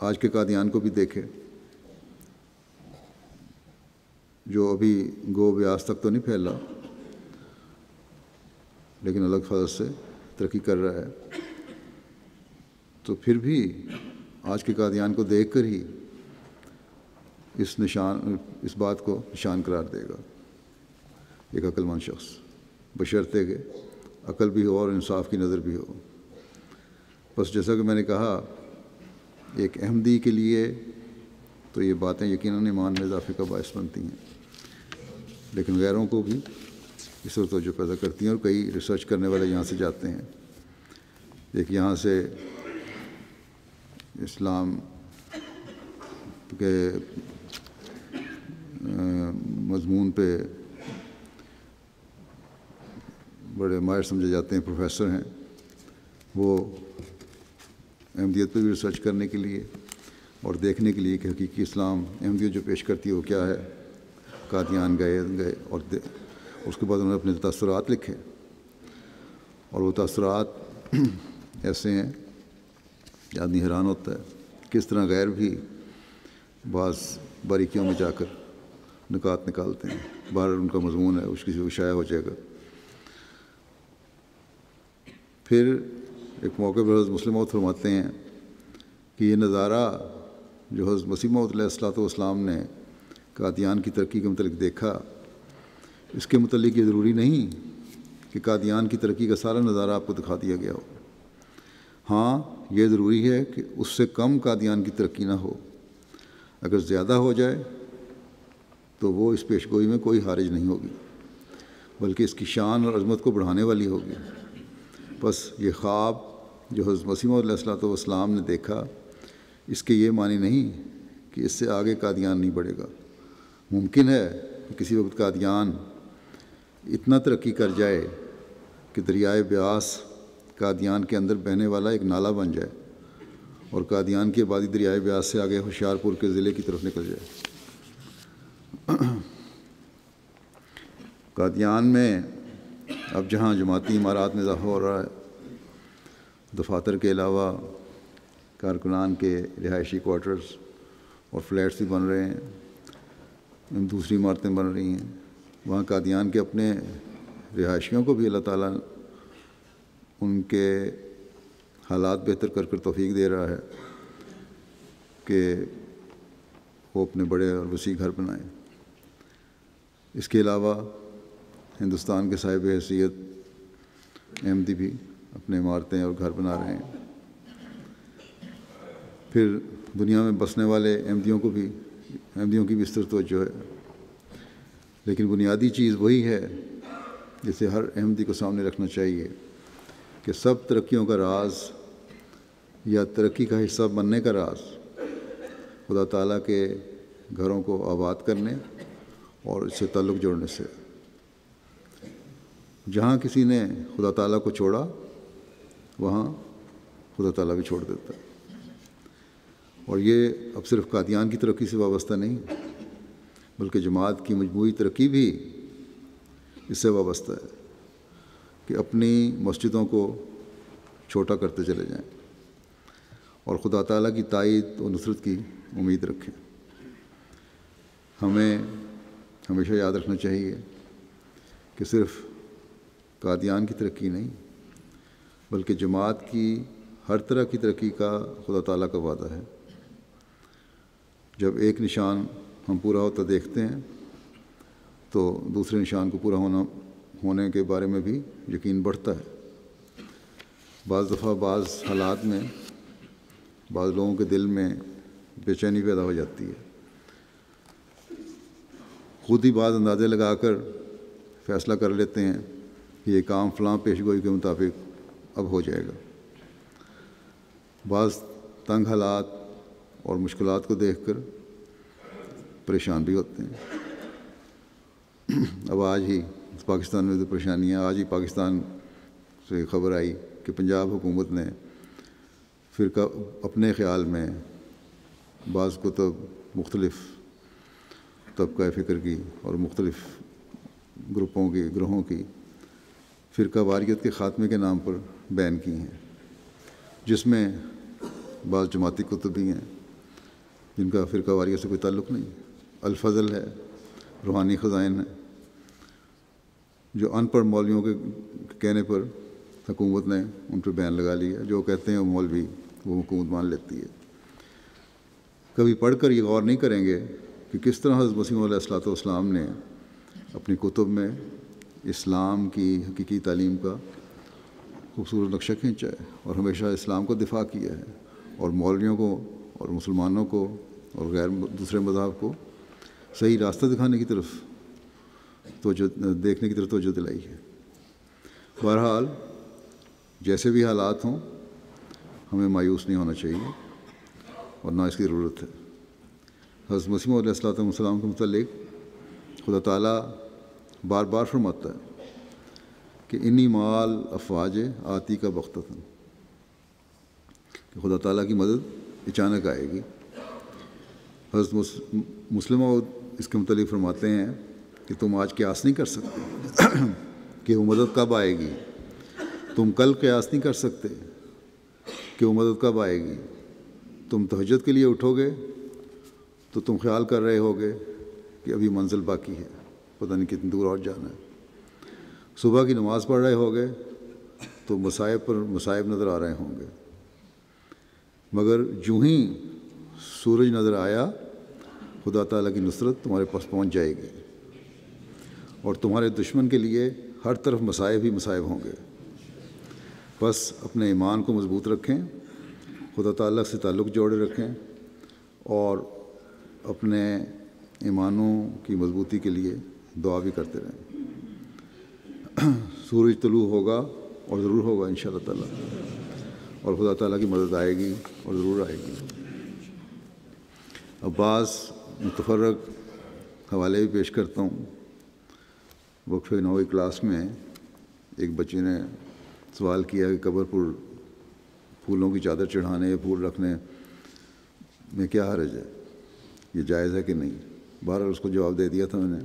آج کے قادیان کو بھی دیکھے، جو ابھی گو بیاس تک تو نہیں پھیلا لیکن الگ فضل سے ترقی کر رہا ہے، تو پھر بھی آج کے قادیان کو دیکھ کر ہی اس بات کو نشان قرار دے گا ایک عقل مند شخص، بشرطے کہ عقل بھی ہو اور انصاف کی نظر بھی ہو۔ بس جیسا کہ میں نے کہا، ایک احمدی کے لیے تو یہ باتیں یقیناً ایمان میں اضافے کا باعث بنتی ہیں، لیکن غیروں کو بھی اس پر توجہ پیدا کرتی ہیں، اور کئی ریسرچ کرنے والے یہاں سے جاتے ہیں۔ ایک یہاں سے اسلام کے مضمون پہ بڑے ماہر سمجھے جاتے ہیں، پروفیسر ہیں، وہ احمدیت پہ بھی ریسرچ کرنے کے لیے اور دیکھنے کے لیے کہ حقیقی اسلام احمدیت جو پیش کرتی ہے وہ کیا ہے، قادیان گئے اور اس کے بعد انہوں نے اپنے تاثرات لکھے، اور وہ تاثرات ایسے ہیں کہ آدمی حیران ہوتا ہے کس طرح غیر بھی بعض باریکیوں میں جا کر نکات نکالتے ہیں۔ باہر ان کا مضمون ہے، اس کی شائع ہو جائے گا۔ پھر ایک موقع پر حضرت مسلم موعود فرماتے ہیں کہ یہ نظارہ جو حضرت مسیح موعود علیہ السلام نے قادیان کی ترقی کے متعلق دیکھا، اس کے متعلق یہ ضروری نہیں کہ قادیان کی ترقی کا سارا نظارہ آپ کو دکھا دیا گیا ہو۔ ہاں، یہ ضروری ہے کہ اس سے کم قادیان کی ترقی نہ ہو۔ اگر زیادہ ہو جائے تو وہ اس پیشگوئی میں کوئی حارج نہیں ہوگی، بلکہ اس کی شان اور عظمت کو بڑھانے والی ہوگی۔ بس یہ خواب جو حضرت مسیح موعود علیہ السلام نے دیکھا، اس کے یہ معنی نہیں کہ اس سے آگے قادیان نہیں بڑھے گا۔ ممکن ہے کہ کسی وقت قادیان اتنا ترقی کر جائے کہ دریائے بیاس قادیان کے اندر بہنے والا ایک نالہ بن جائے، اور قادیان کی آبادی دریائے بیاس سے آگے ہوشیارپور کے ضلع کی طرف نکل جائے۔ قادیان میں اب جہاں جماعتی عمارات میں اضافہ ہو رہا ہے، دفاتر کے علاوہ کارکنان کے رہائشی کوارٹرز اور فلیٹس بھی بن رہے ہیں، دوسری عمارتیں بن رہی ہیں۔ وہاں قادیان کے اپنے رہائشیوں کو بھی اللہ تعالیٰ ان کے حالات بہتر کر کر توفیق دے رہا ہے کہ وہ اپنے بڑے اور وسیع گھر بنائیں۔ اس کے علاوہ ہندوستان کے صاحب حیثیت احمدی بھی اپنے عمارتیں اور گھر بنا رہے ہیں۔ پھر دنیا میں بسنے والے احمدیوں کی بھی اس طرف توجہ ہے، لیکن بنیادی چیز وہی ہے جسے ہر احمدی کو سامنے رکھنا چاہیے کہ سب ترقیوں کا راز یا ترقی کا حصہ بننے کا راز خدا تعالیٰ کے گھروں کو آباد کرنے اور اس سے تعلق جوڑنے سے۔ جہاں کسی نے خدا تعالیٰ کو چھوڑا وہاں خدا تعالیٰ بھی چھوڑ دیتا ہے۔ اور یہ اب صرف قادیان کی ترقی سے وابستہ نہیں بلکہ جماعت کی مجموعی ترقی بھی اس سے وابستہ ہے کہ اپنی مسجدوں کو چھوٹا کرتے چلے جائیں اور خدا تعالیٰ کی تائید و نصرت کی امید رکھیں۔ ہمیں ہمیشہ یاد رکھنا چاہیے کہ صرف قادیان کی ترقی نہیں بلکہ جماعت کی ہر طرح کی ترقی کا خدا تعالیٰ کا وعدہ ہے۔ جب ایک نشان ہم پورا ہوتا دیکھتے ہیں تو دوسرے نشان کو پورا ہونے کے بارے میں بھی یقین بڑھتا ہے۔ بعض دفعہ بعض حالات میں بعض لوگوں کے دل میں بے چینی پیدا ہو جاتی ہے، خود ہی بعض اندازے لگا کر فیصلہ کر لیتے ہیں کہ یہ کام فلاں پیشگوئی کے مطابق اب ہو جائے گا۔ بعض تنگ حالات اور مشکلات کو دیکھ کر پریشان بھی ہوتے ہیں۔ اب آج ہی پاکستان میں تو پریشانیاں، آج ہی پاکستان سے خبر آئی کہ پنجاب حکومت نے فرقہ اپنے خیال میں بعض کتب مختلف طبقہ فکر کی اور مختلف گروہوں کی فرقہ واریت کے خاتمے کے نام پر بین کی ہیں، جس میں بعض جماعتی کتب بھی ہیں جن کا فرقہ واریت سے کوئی تعلق نہیں۔ الفضل ہے، روحانی خزائن ہے، جو ان پڑھ مولویوں کے کہنے پر حکومت نے ان پہ بین لگا لیا، جو کہتے ہیں وہ مولوی وہ حکومت مان لیتی ہے۔ کبھی پڑھ کر یہ غور نہیں کریں گے کہ کس طرح حضرت مسیح علیہ الصلوۃ والسلام نے اپنی کتب میں اسلام کی حقیقی تعلیم کا خوبصورت نقشہ کھینچا ہے اور ہمیشہ اسلام کو دفاع کیا ہے، اور مولویوں کو اور مسلمانوں کو اور غیر دوسرے مذاہب کو صحیح راستہ دکھانے کی طرف دیکھنے کی طرف توجہ دلائی ہے۔ بہرحال جیسے بھی حالات ہوں ہمیں مایوس نہیں ہونا چاہیے اور نہ اس کی ضرورت ہے۔ حضرت مسیح علیہ الصلوۃ والسلام کے متعلق خدا تعالیٰ بار بار فرماتا ہے کہ انی مال افواج آتی کا بختتاً، کہ خدا تعالیٰ کی مدد اچانک آئے گی۔ حضرت مسلم اس کے متعلق فرماتے ہیں کہ تم آج قیاس نہیں کر سکتے کہ وہ مدد کب آئے گی، تم کل قیاس نہیں کر سکتے کہ وہ مدد کب آئے گی۔ تم تہجد کے لیے اٹھو گے تو تم خیال کر رہے ہوگے کہ ابھی منزل باقی ہے، پتہ نہیں کتنی دور اور جانا ہے۔ صبح کی نماز پڑھ رہے ہوگے تو مصائب پر مصائب نظر آ رہے ہوں گے، مگر جو ہی سورج نظر آیا خدا تعالیٰ کی نصرت تمہارے پاس پہنچ جائے گی، اور تمہارے دشمن کے لیے ہر طرف مصائب ہی مصائب ہوں گے۔ بس اپنے ایمان کو مضبوط رکھیں، خدا تعالیٰ سے تعلق جوڑے رکھیں، اور اپنے ایمانوں کی مضبوطی کے لیے دعا بھی کرتے رہیں۔ سورج طلوع ہوگا اور ضرور ہوگا انشاءاللہ تعالیٰ، اور خدا تعالیٰ کی مدد آئے گی اور ضرور آئے گی۔ اب بعض متفرق حوالے بھی پیش کرتا ہوں۔ وقفہ 9ویں کلاس میں ایک بچے نے سوال کیا کہ قبر پر پھولوں کی چادر چڑھانے یا پھول رکھنے میں کیا حرج ہے، یہ جائز ہے کہ نہیں۔ بہرحال اس کو جواب دے دیا تھا میں نے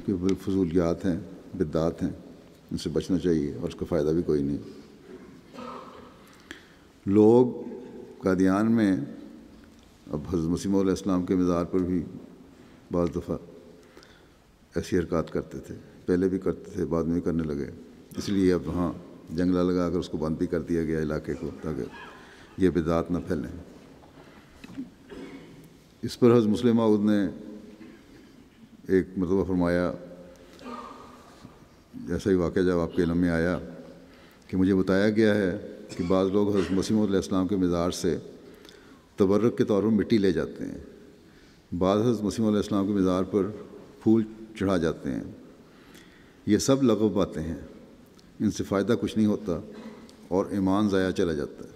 کہ فضولیات ہیں، بدعات ہیں، ان سے بچنا چاہیے اور اس کا فائدہ بھی کوئی نہیں۔ لوگ قادیان میں اب حضرت مسیح علیہ السلام کے مزار پر بھی بعض دفعہ ایسی حرکات کرتے تھے، پہلے بھی کرتے تھے، بعد میں بھی کرنے لگے، اس لیے اب وہاں جنگلہ لگا کر اس کو بند بھی کر دیا گیا علاقے کو، تاکہ یہ بدعات نہ پھیلیں۔ اس پر حضرت مسلم موعود نے ایک مرتبہ فرمایا، ایسا ہی واقعہ جب آپ کے علم میں آیا، کہ مجھے بتایا گیا ہے کہ بعض لوگ حضرت مسیح علیہ السلام کے مزار سے تبرک کے طور پر مٹی لے جاتے ہیں، بعض حضرت مسیح علیہ السلام کے مزار پر پھول چڑھا جاتے ہیں۔ یہ سب لغو باتیں ہیں، ان سے فائدہ کچھ نہیں ہوتا اور ایمان ضائع چلا جاتا ہے۔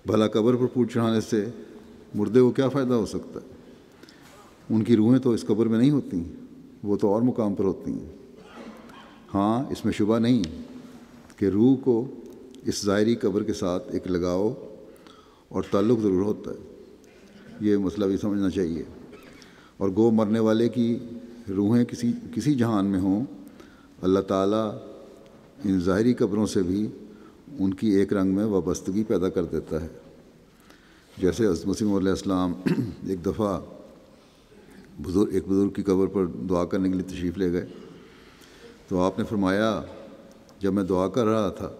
بھلا قبر پر پھول چڑھانے سے مردے کو کیا فائدہ ہو سکتا ہے؟ ان کی روحیں تو اس قبر میں نہیں ہوتی، وہ تو اور مقام پر ہوتی ہیں۔ ہاں، اس میں شبہ نہیں کہ روح کو اس ظاہری قبر کے ساتھ ایک لگاؤ اور تعلق ضرور ہوتا ہے، یہ مسئلہ بھی سمجھنا چاہیے۔ اور گو مرنے والے کی روحیں کسی جہان میں ہوں، اللہ تعالیٰ ان ظاہری قبروں سے بھی ان کی ایک رنگ میں وابستگی پیدا کر دیتا ہے۔ جیسے حضرت مسیح موعود علیہ السلام ایک دفعہ ایک بزرگ کی قبر پر دعا کرنے کے لیے تشریف لے گئے، تو آپ نے فرمایا جب میں دعا کر رہا تھا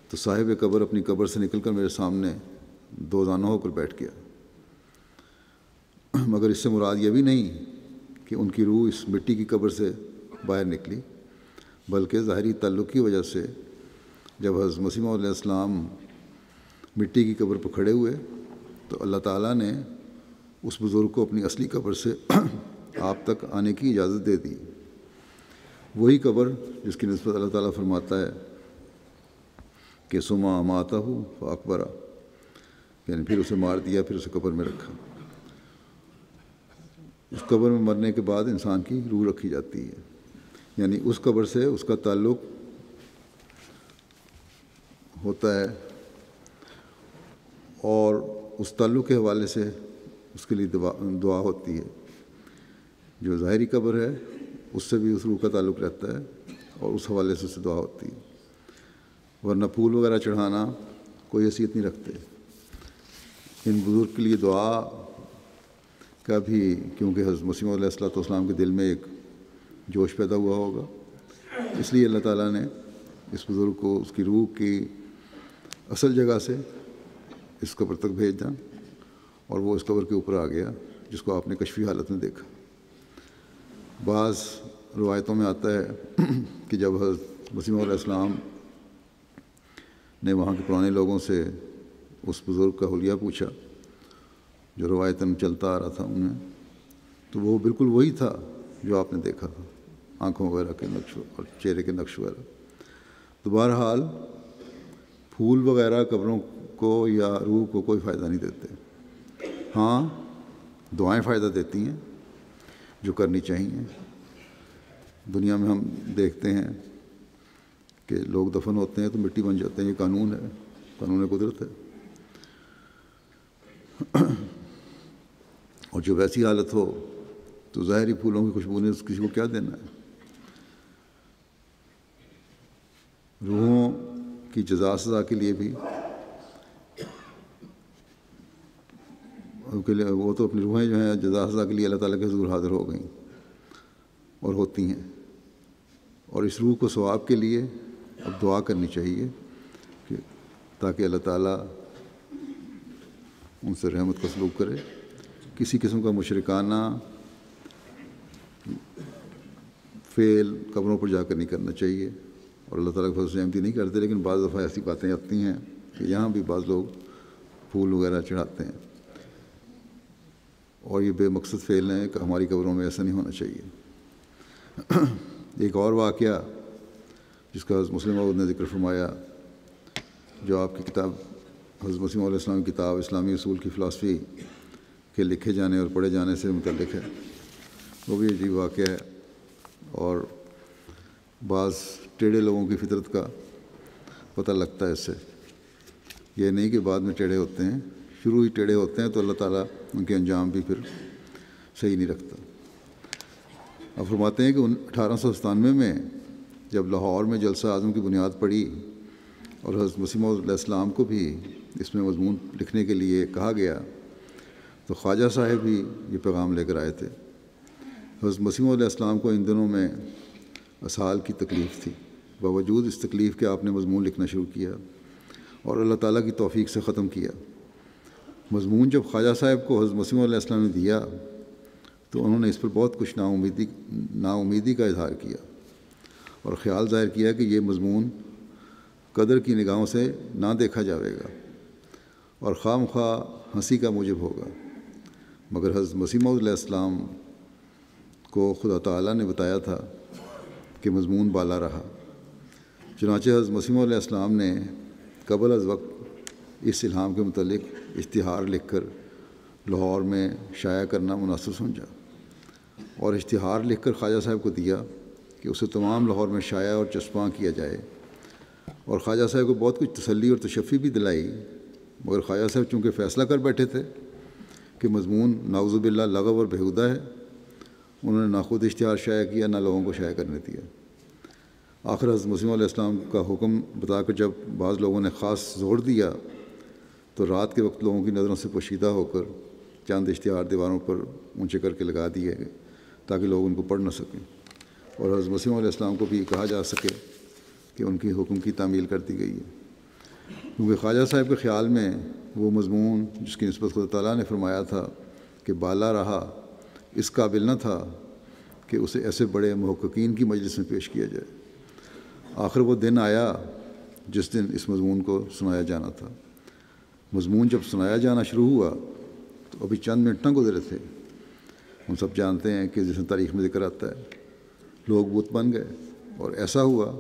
تو صاحب قبر اپنی قبر سے نکل کر میرے سامنے دو زانوں ہو کر بیٹھ گیا، مگر اس سے مراد یہ بھی نہیں کہ ان کی روح اس مٹی کی قبر سے باہر نکلی، بلکہ ظاہری تعلق کی وجہ سے جب حضرت مسیح موعود علیہ السلام مٹی کی قبر پر کھڑے ہوئے تو اللہ تعالیٰ نے اس بزرگ کو اپنی اصلی قبر سے آپ تک آنے کی اجازت دے دی۔ وہی قبر جس کی نسبت اللہ تعالیٰ فرماتا ہے کہ سما اماتہ فاکبرا، یعنی پھر اسے مار دیا، پھر اسے قبر میں رکھا۔ اس قبر میں مرنے کے بعد انسان کی روح رکھی جاتی ہے، یعنی اس قبر سے اس کا تعلق ہوتا ہے، اور اس تعلق کے حوالے سے اس کے لیے دعا ہوتی ہے۔ جو ظاہری قبر ہے اس سے بھی اس روح کا تعلق رہتا ہے اور اس حوالے سے اسے دعا ہوتی ہے، ورنہ پھول وغیرہ چڑھانا کوئی حیثیت نہیں رکھتے۔ ان بزرگ کے لیے دعا کا بھی کیونکہ حضرت مسیح موعود علیہ السلام کے دل میں ایک جوش پیدا ہوا ہوگا، اس لیے اللہ تعالیٰ نے اس بزرگ کو اس کی روح کی اصل جگہ سے اس قبر تک بھیج دیا، اور وہ اس قبر کے اوپر آ گیا، جس کو آپ نے کشفی حالت میں دیکھا۔ بعض روایتوں میں آتا ہے کہ جب حضرت مسیح موعود علیہ السلام نے وہاں کے پرانے لوگوں سے اس بزرگ کا حلیہ پوچھا جو روایتاً چلتا آ رہا تھا انہیں، تو وہ بالکل وہی تھا جو آپ نے دیکھا تھا، آنکھوں وغیرہ کے نقش اور چہرے کے نقش وغیرہ۔ تو بہرحال پھول وغیرہ قبروں کو یا روح کو کوئی فائدہ نہیں دیتے، ہاں دعائیں فائدہ دیتی ہیں جو کرنی چاہیے۔ دنیا میں ہم دیکھتے ہیں کہ لوگ دفن ہوتے ہیں تو مٹی بن جاتے ہیں، یہ قانون ہے، قانون قدرت ہے۔ اور جب ایسی حالت ہو تو ظاہری پھولوں کی خوشبو نے کسی کو کیا دینا ہے؟ روحوں کی جزا سزا کے لیے بھی وہ تو اپنی روحیں جو ہیں جزا سزا کے لیے اللہ تعالیٰ کے حضور حاضر ہو گئیں اور ہوتی ہیں، اور اس روح کو ثواب کے لیے اب دعا کرنی چاہیے کہ تاکہ اللہ تعالیٰ ان سے رحمت کا سلوک کرے۔ کسی قسم کا مشرکانہ فعل قبروں پر جا کر نہیں کرنا چاہیے، اور اللہ تعالیٰ کے فضل سے احمدی نہیں کرتے، لیکن بعض دفعہ ایسی باتیں آتی ہیں کہ یہاں بھی بعض لوگ پھول وغیرہ چڑھاتے ہیں، اور یہ بے مقصد فعل ہیں کہ ہماری قبروں میں ایسا نہیں ہونا چاہیے۔ ایک اور واقعہ جس کا حضرت مسلم موعود نے ذکر فرمایا، جو آپ کی کتاب حضرت مسیح موعود علیہ السلام کی کتاب اسلامی اصول کی فلاسفی کے لکھے جانے اور پڑھے جانے سے متعلق ہے، وہ بھی عجیب واقعہ ہے، اور بعض ٹیڑھے لوگوں کی فطرت کا پتہ لگتا ہے اس سے۔ یہ نہیں کہ بعد میں ٹیڑھے ہوتے ہیں، شروع ہی ٹیڑھے ہوتے ہیں تو اللہ تعالیٰ ان کے انجام بھی پھر صحیح نہیں رکھتا۔ اب فرماتے ہیں کہ 1897 میں جب لاہور میں جلسہ اعظم کی بنیاد پڑی اور حضرت مسیح موعود علیہ السلام کو بھی اس میں مضمون لکھنے کے لیے کہا گیا، تو خواجہ صاحب ہی یہ پیغام لے کر آئے تھے۔ حضرت مسیح موعود علیہ السلام کو ان دنوں میں اسہال کی تکلیف تھی، باوجود اس تکلیف کے آپ نے مضمون لکھنا شروع کیا اور اللہ تعالیٰ کی توفیق سے ختم کیا۔ مضمون جب خواجہ صاحب کو حضرت مسیح موعود علیہ السلام نے دیا تو انہوں نے اس پر بہت کچھ نا امیدی کا اظہار کیا اور خیال ظاہر کیا کہ یہ مضمون قدر کی نگاہوں سے نہ دیکھا جائے گا اور خواہ مخواہ ہنسی کا موجب ہوگا، مگر حضرت مسیح موعود علیہ السلام کو خدا تعالیٰ نے بتایا تھا کہ مضمون بالا رہا۔ چنانچہ حضرت مسیح موعود علیہ السلام نے قبل از وقت اس الہام کے متعلق اشتہار لکھ کر لاہور میں شائع کرنا مناسب سمجھا، اور اشتہار لکھ کر خواجہ صاحب کو دیا کہ اسے تمام لاہور میں شائع اور چسپاں کیا جائے، اور خواجہ صاحب کو بہت کچھ تسلی اور تشفی بھی دلائی مگر خواجہ صاحب چونکہ فیصلہ کر بیٹھے تھے کہ مضمون نعوذ باللہ لغو اور بیہودہ ہے، انہوں نے نہ خود اشتہار شائع کیا نہ لوگوں کو شائع کرنے دیا۔ آخر حضرت مسیح علیہ السلام کا حکم بتا کر جب بعض لوگوں نے خاص زور دیا تو رات کے وقت لوگوں کی نظروں سے پوشیدہ ہو کر چند اشتہار دیواروں پر اونچے کر کے لگا دیے گئے تاکہ لوگ ان کو پڑھ نہ سکیں، اور حضرت مسیح علیہ السلام کو بھی کہا جا سکے کہ ان کی حکم کی تعمیل کر دی گئی ہے، کیونکہ خواجہ صاحب کے خیال میں وہ مضمون جس کی نسبت خدا تعالیٰ نے فرمایا تھا کہ بالا رہا، اس قابل نہ تھا کہ اسے ایسے بڑے محققین کی مجلس میں پیش کیا جائے۔ آخر وہ دن آیا جس دن اس مضمون کو سنایا جانا تھا۔ مضمون جب سنایا جانا شروع ہوا تو ابھی چند منٹ نہ گزرے تھے، ہم سب جانتے ہیں کہ جس تاریخ میں ذکر آتا ہے لوگ بت بن گئے، اور ایسا ہوا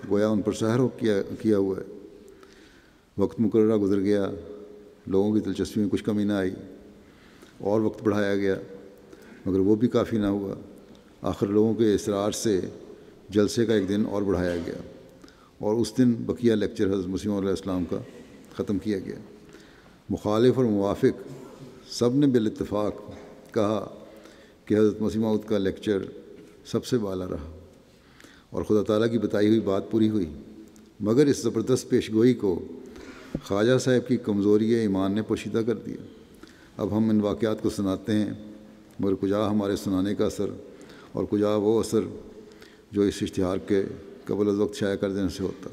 گویا ان پر سحر کیا ہوا ہے۔ وقت مقررہ گزر گیا، لوگوں کی دلچسپی میں کچھ کمی نہ آئی، اور وقت بڑھایا گیا مگر وہ بھی کافی نہ ہوا۔ آخر لوگوں کے اصرار سے جلسے کا ایک دن اور بڑھایا گیا، اور اس دن بقیہ لیکچر حضرت مسیح علیہ السلام کا ختم کیا گیا۔ مخالف اور موافق سب نے بالاتفاق کہا کہ حضرت مسیح موعود کا لیکچر سب سے بالا رہا، اور خدا تعالیٰ کی بتائی ہوئی بات پوری ہوئی، مگر اس زبردست پیشگوئی کو خواجہ صاحب کی کمزوری ایمان نے پوشیدہ کر دیا۔ اب ہم ان واقعات کو سناتے ہیں مگر کجا ہمارے سنانے کا اثر اور کجا وہ اثر جو اس اشتہار کے قبل از وقت شائع کر دینے سے ہوتا۔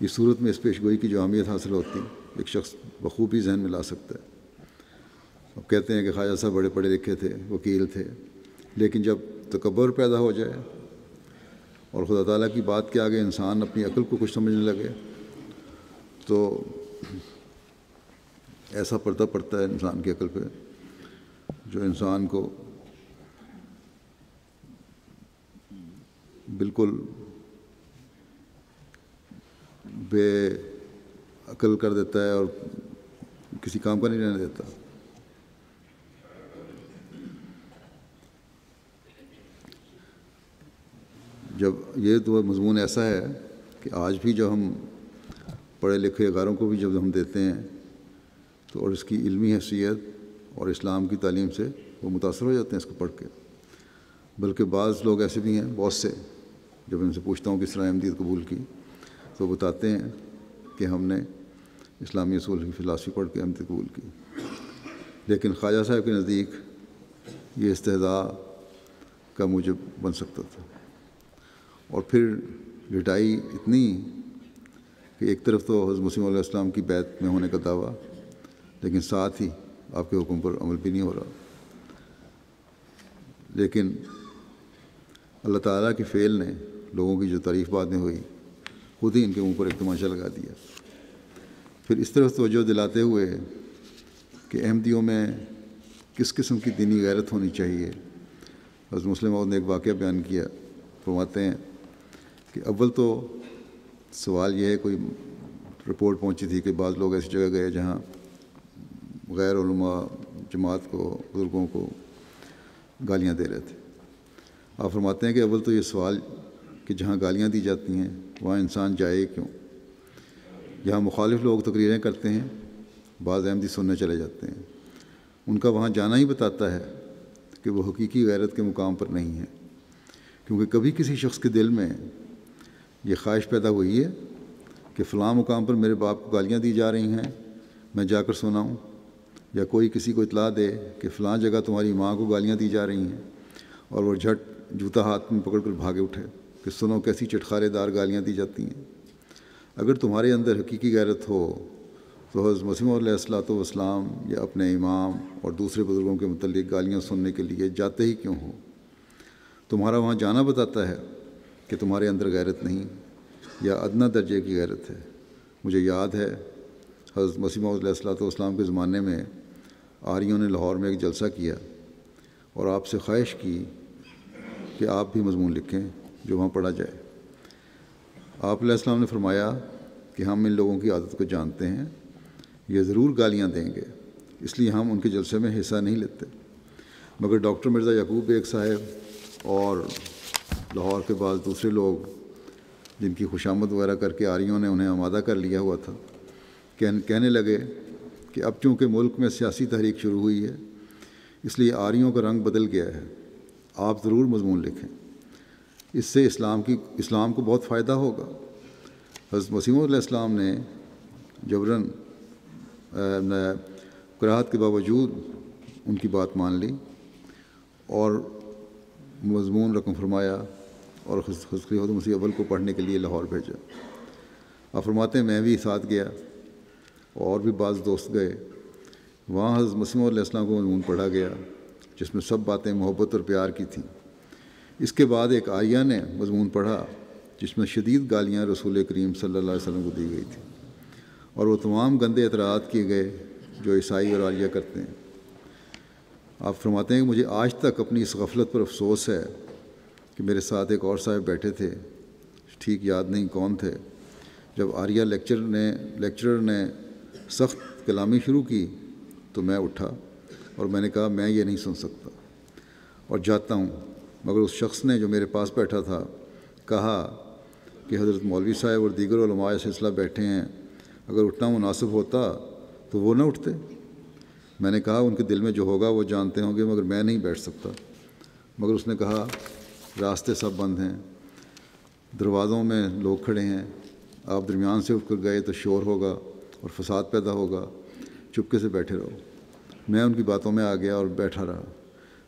اس صورت میں اس پیشگوئی کی جو اہمیت حاصل ہوتی ایک شخص بخوبی ذہن میں لا سکتا ہے۔ اب کہتے ہیں کہ خواجہ صاحب بڑے پڑھے لکھے تھے، وکیل تھے، لیکن جب تکبر پیدا ہو جائے اور خدا تعالیٰ کی بات کے آگے انسان اپنی عقل کو کچھ سمجھنے لگے تو ایسا پردہ پڑتا ہے انسان کی عقل پہ جو انسان کو بالکل بے عقل کر دیتا ہے اور کسی کام کا نہیں رہنے دیتا۔ جب یہ تو مضمون ایسا ہے کہ آج بھی جو ہم پڑھے لکھے غیروں کو بھی جب ہم دیتے ہیں تو اور اس کی علمی حیثیت اور اسلام کی تعلیم سے وہ متاثر ہو جاتے ہیں اس کو پڑھ کے۔ بلکہ بعض لوگ ایسے بھی ہیں، بہت سے، جب ان سے پوچھتا ہوں کہ اس طرح احمدیت قبول کی تو بتاتے ہیں کہ ہم نے اسلامی اصول کی فلسفی پڑھ کے احمدیت قبول کی، لیکن خواجہ صاحب کے نزدیک یہ استہزاء کا موجب بن سکتا تھا۔ اور پھر لٹائی اتنی کہ ایک طرف تو حضرت مسیح علیہ السلام کی بیعت میں ہونے کا دعویٰ، لیکن ساتھ ہی آپ کے حکم پر عمل بھی نہیں ہو رہا۔ لیکن اللہ تعالیٰ کے فعل نے لوگوں کی جو تعریف بعد میں ہوئی خود ہی ان کے منہ پر ایک تماشا لگا دیا۔ پھر اس طرف توجہ دلاتے ہوئے کہ احمدیوں میں کس قسم کی دینی غیرت ہونی چاہیے، حضرت مسلم موعود نے ایک واقعہ بیان کیا۔ فرماتے ہیں کہ اول تو سوال یہ ہے، کوئی رپورٹ پہنچی تھی کہ بعض لوگ ایسی جگہ گئے جہاں غیر علماء جماعت کو، بزرگوں کو گالیاں دے رہے تھے۔ آپ فرماتے ہیں کہ اول تو یہ سوال کہ جہاں گالیاں دی جاتی ہیں وہاں انسان جائے کیوں؟ جہاں مخالف لوگ تقریریں کرتے ہیں بعض احمدی سننے چلے جاتے ہیں، ان کا وہاں جانا ہی بتاتا ہے کہ وہ حقیقی غیرت کے مقام پر نہیں ہے، کیونکہ کبھی کسی شخص کے دل میں یہ خواہش پیدا ہوئی ہے کہ فلاں مقام پر میرے باپ کو گالیاں دی جا رہی ہیں، میں جا کر سناؤں، یا کوئی کسی کو اطلاع دے کہ فلاں جگہ تمہاری ماں کو گالیاں دی جا رہی ہیں اور وہ جھٹ جوتا ہاتھ میں پکڑ کر بھاگے اٹھے کہ سنو کیسی چٹخارے دار گالیاں دی جاتی ہیں۔ اگر تمہارے اندر حقیقی غیرت ہو تو حضرت مسیح علیہ السلام یا اپنے امام اور دوسرے بزرگوں کے متعلق گالیاں سننے کے لیے جاتے ہی کیوں ہو؟ تمہارا وہاں جانا بتاتا ہے کہ تمہارے اندر غیرت نہیں یا ادنیٰ درجے کی غیرت ہے۔ مجھے یاد ہے حضرت مسیح علیہ السلام کے زمانے میں آریوں نے لاہور میں ایک جلسہ کیا اور آپ سے خواہش کی کہ آپ بھی مضمون لکھیں جو وہاں پڑھا جائے۔ آپ علیہ السلام نے فرمایا کہ ہم ان لوگوں کی عادت کو جانتے ہیں، یہ ضرور گالیاں دیں گے، اس لیے ہم ان کے جلسے میں حصہ نہیں لیتے۔ مگر ڈاکٹر مرزا یعقوب بیگ صاحب اور لاہور کے بعض دوسرے لوگ جن کی خوشامد وغیرہ کر کے آریوں نے انہیں آمادہ کر لیا ہوا تھا، کہنے لگے کہ اب چونکہ ملک میں سیاسی تحریک شروع ہوئی ہے اس لیے آریوں کا رنگ بدل گیا ہے، آپ ضرور مضمون لکھیں، اس سے اسلام کو بہت فائدہ ہوگا۔ حضرت مسیح موعود علیہ السلام نے جبراً کراہت کے باوجود ان کی بات مان لی اور مضمون رقم فرمایا اور حضرت مسیح اول کو پڑھنے کے لیے لاہور بھیجا۔ آپ فرماتے ہیں میں بھی ساتھ گیا اور بھی بعض دوست گئے، وہاں حضرت مسیح موعود علیہ السلام کو مضمون پڑھا گیا جس میں سب باتیں محبت اور پیار کی تھیں۔ اس کے بعد ایک آریہ نے مضمون پڑھا جس میں شدید گالیاں رسول کریم صلی اللہ علیہ وسلم کو دی گئی تھیں اور وہ تمام گندے اعتراضات کیے گئے جو عیسائی اور آریہ کرتے ہیں۔ آپ فرماتے ہیں کہ مجھے آج تک اپنی اس غفلت پر افسوس ہے کہ میرے ساتھ ایک اور صاحب بیٹھے تھے، ٹھیک یاد نہیں کون تھے، جب آریہ لیکچرر نے سخت کلامی شروع کی تو میں اٹھا اور میں نے کہا میں یہ نہیں سن سکتا اور جاتا ہوں، مگر اس شخص نے جو میرے پاس بیٹھا تھا کہا کہ حضرت مولوی صاحب اور دیگر علماء سلسلہ بیٹھے ہیں، اگر اٹھنا مناسب ہوتا تو وہ نہ اٹھتے۔ میں نے کہا ان کے دل میں جو ہوگا وہ جانتے ہوں گے، مگر میں نہیں بیٹھ سکتا۔ مگر اس نے کہا راستے سب بند ہیں، دروازوں میں لوگ کھڑے ہیں، آپ درمیان سے اٹھ کر گئے تو شور ہوگا اور فساد پیدا ہوگا، چپکے سے بیٹھے رہو۔ میں ان کی باتوں میں آ گیا اور بیٹھا رہا،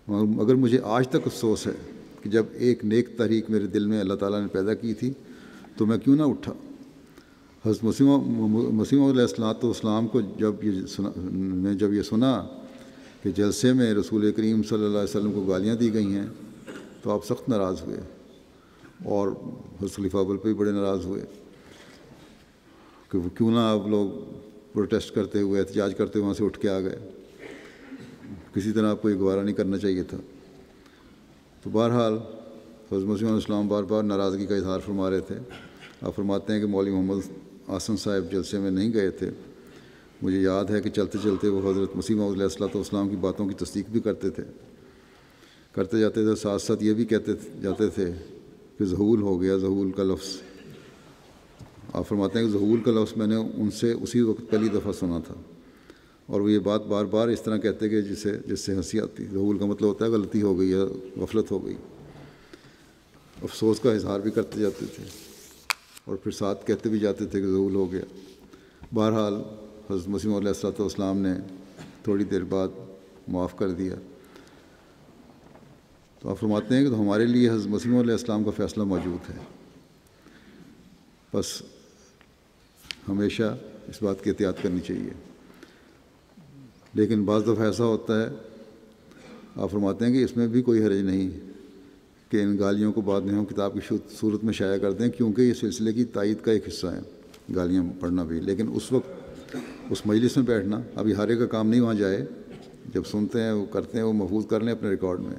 مگر مجھے آج تک افسوس ہے کہ جب ایک نیک تحریک میرے دل میں اللہ تعالیٰ نے پیدا کی تھی تو میں کیوں نہ اٹھا۔ حضرت مسیح موعود علیہ السلام کو جب یہ سنا کہ جلسے میں رسول کریم صلی اللہ علیہ وسلم کو گالیاں دی گئی ہیں تو آپ سخت ناراض ہوئے اور حضرت خلیفہ اول پہ بھی بڑے ناراض ہوئے کہ وہ کیوں نہ آپ لوگ پروٹیسٹ کرتے ہوئے احتجاج کرتے ہوئے وہاں سے اٹھ کے آ گئے، کسی طرح آپ کو یہ گوارہ نہیں کرنا چاہیے تھا۔ تو بہرحال حضرت مسیح علیہ السلام بار بار ناراضگی کا اظہار فرما رہے تھے۔ آپ فرماتے ہیں کہ مولوی محمد آسن صاحب جلسے میں نہیں گئے تھے، مجھے یاد ہے کہ چلتے چلتے وہ حضرت مسیح موعود علیہ السلام کی باتوں کی تصدیق بھی کرتے جاتے تھے، ساتھ ساتھ یہ بھی کہتے جاتے تھے کہ ظہول ہو گیا، ظہول کا لفظ۔ آپ فرماتے ہیں کہ ظہول کا لفظ میں نے ان سے اسی وقت پہلی دفعہ سنا تھا اور وہ یہ بات بار بار اس طرح کہتے کہ جس سے ہنسی آتی۔ ظہول کا مطلب ہوتا ہے غلطی ہو گئی یا غفلت ہو گئی۔ افسوس کا اظہار بھی کرتے جاتے تھے اور پھر ساتھ کہتے بھی جاتے تھے کہ ظہول ہو گیا۔ بہرحال حضرت مسیح موعود علیہ السلام نے تھوڑی دیر بعد معاف کر دیا۔ تو آپ فرماتے ہیں کہ تو ہمارے لیے حضرت مسیح موعود علیہ السلام کا فیصلہ موجود ہے، بس ہمیشہ اس بات کی احتیاط کرنی چاہیے۔ لیکن بعض دفعہ ایسا ہوتا ہے، آپ فرماتے ہیں کہ اس میں بھی کوئی حرج نہیں کہ ان گالیوں کو بعد میں ہم کتاب کی صورت میں شائع کر دیں، کیونکہ یہ سلسلے کی تائید کا ایک حصہ ہے گالیاں پڑھنا بھی۔ لیکن اس وقت اس مجلس میں بیٹھنا، ابھی ہر ایک کا کام نہیں وہاں جائے، جب سنتے ہیں وہ کرتے ہیں وہ محفوظ کر لیں اپنے ریکارڈ میں،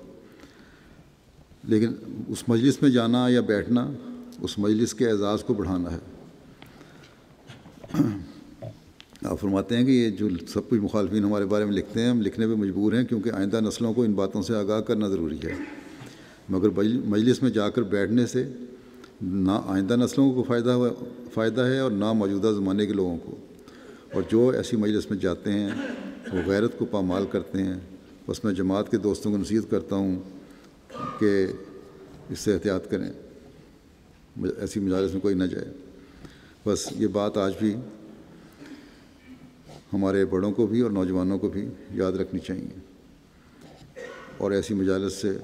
لیکن اس مجلس میں جانا یا بیٹھنا اس مجلس کے اعزاز کو بڑھانا ہے۔ آپ فرماتے ہیں کہ یہ جو سب کچھ مخالفین ہمارے بارے میں لکھتے ہیں، ہم لکھنے پہ مجبور ہیں کیونکہ آئندہ نسلوں کو ان باتوں سے آگاہ کرنا ضروری ہے، مگر مجلس میں جا کر بیٹھنے سے نہ آئندہ نسلوں کو فائدہ ہے اور نہ موجودہ زمانے کے لوگوں کو، اور جو ایسی مجلس میں جاتے ہیں وہ غیرت کو پامال کرتے ہیں۔ بس میں جماعت کے دوستوں کو نصیحت کرتا ہوں کہ اس سے احتیاط کریں، ایسی مجالس میں کوئی نہ جائے۔ بس یہ بات آج بھی ہمارے بڑوں کو بھی اور نوجوانوں کو بھی یاد رکھنی چاہیے اور ایسی مجالس سے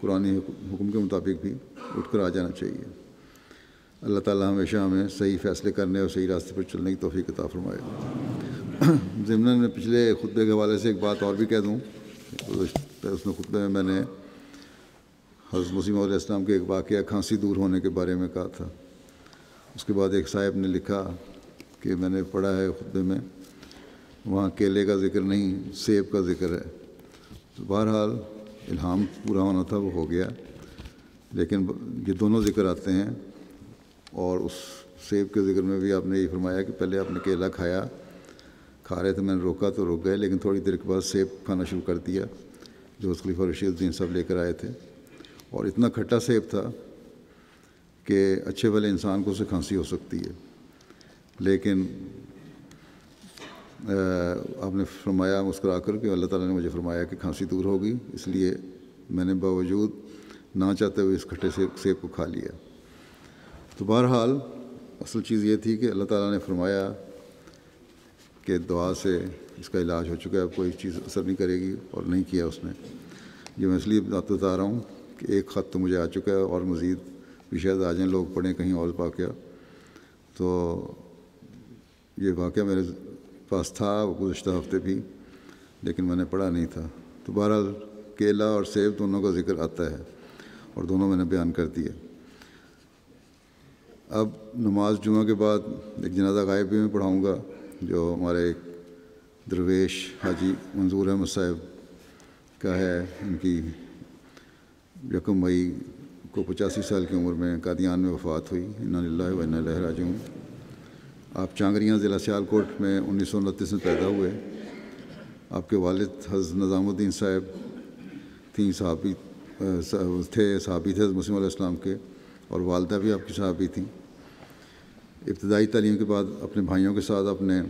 قرآن حکم کے مطابق بھی اٹھ کر آ جانا چاہیے۔ اللہ تعالیٰ ہمیشہ ہمیں صحیح فیصلے کرنے اور صحیح راستے پر چلنے کی توفیق عطا فرمائے۔ ضمن میں پچھلے خطبے کے حوالے سے ایک بات اور بھی کہہ دوں، اس میں خطبے میں میں نے حضرت مسیح موعود علیہ السلام کے ایک واقعہ کھانسی دور ہونے کے بارے میں کہا تھا۔ اس کے بعد ایک صاحب نے لکھا کہ میں نے پڑھا ہے خطبے میں وہاں کیلے کا ذکر نہیں سیب کا ذکر ہے۔ تو بہرحال الہام پورا ہونا تھا، وہ ہو گیا، لیکن یہ دونوں ذکر آتے ہیں اور اس سیب کے ذکر میں بھی آپ نے یہ فرمایا کہ پہلے آپ نے کیلا کھا رہے تھے، میں نے روکا تو رک گئے، لیکن تھوڑی دیر کے بعد سیب کھانا شروع کر دیا جو خلیفہ رشید الدین صاحب لے کر آئے تھے، اور اتنا کھٹا سیب تھا کہ اچھے بھلے انسان کو اسے کھانسی ہو سکتی ہے، لیکن آپ نے فرمایا مسکرا کر کہ اللہ تعالیٰ نے مجھے فرمایا کہ کھانسی دور ہوگی، اس لیے میں نے باوجود نہ چاہتے ہوئے اس کھٹے سیب کو کھا لیا۔ تو بہرحال اصل چیز یہ تھی کہ اللہ تعالیٰ نے فرمایا کہ دعا سے اس کا علاج ہو چکا ہے، اب کوئی چیز اثر نہیں کرے گی، اور نہیں کیا اس نے۔ یہ میں اس لیے بتا رہا ہوں کہ ایک خط تو مجھے آ چکا ہے، اور مزید بھی شاید آ جائیں، لوگ پڑھیں کہیں اور واقعہ۔ تو یہ واقعہ میرے پاس تھا گزشتہ ہفتے بھی، لیکن میں نے پڑھا نہیں تھا۔ تو بہرحال کیلا اور سیب دونوں کا ذکر آتا ہے، اور دونوں میں نے بیان کر دیا۔ اب نماز جمعہ کے بعد ایک جنازہ غائب بھی میں پڑھاؤں گا، جو ہمارے ایک درویش حاجی منظور احمد صاحب کا ہے۔ ان کی 1 مئی کو 85 سال کی عمر میں قادیان میں وفات ہوئی۔ انا للہ و انا الیہ راجعون۔ آپ چانگریاں ضلع سیالکوٹ میں 1929 میں پیدا ہوئے۔ آپ کے والد حضرت نظام الدین صاحب صحابی تھے مسلم علیہ السلام کے، اور والدہ بھی آپ کی صحابی تھیں۔ ابتدائی تعلیم کے بعد اپنے بھائیوں کے ساتھ آپ نے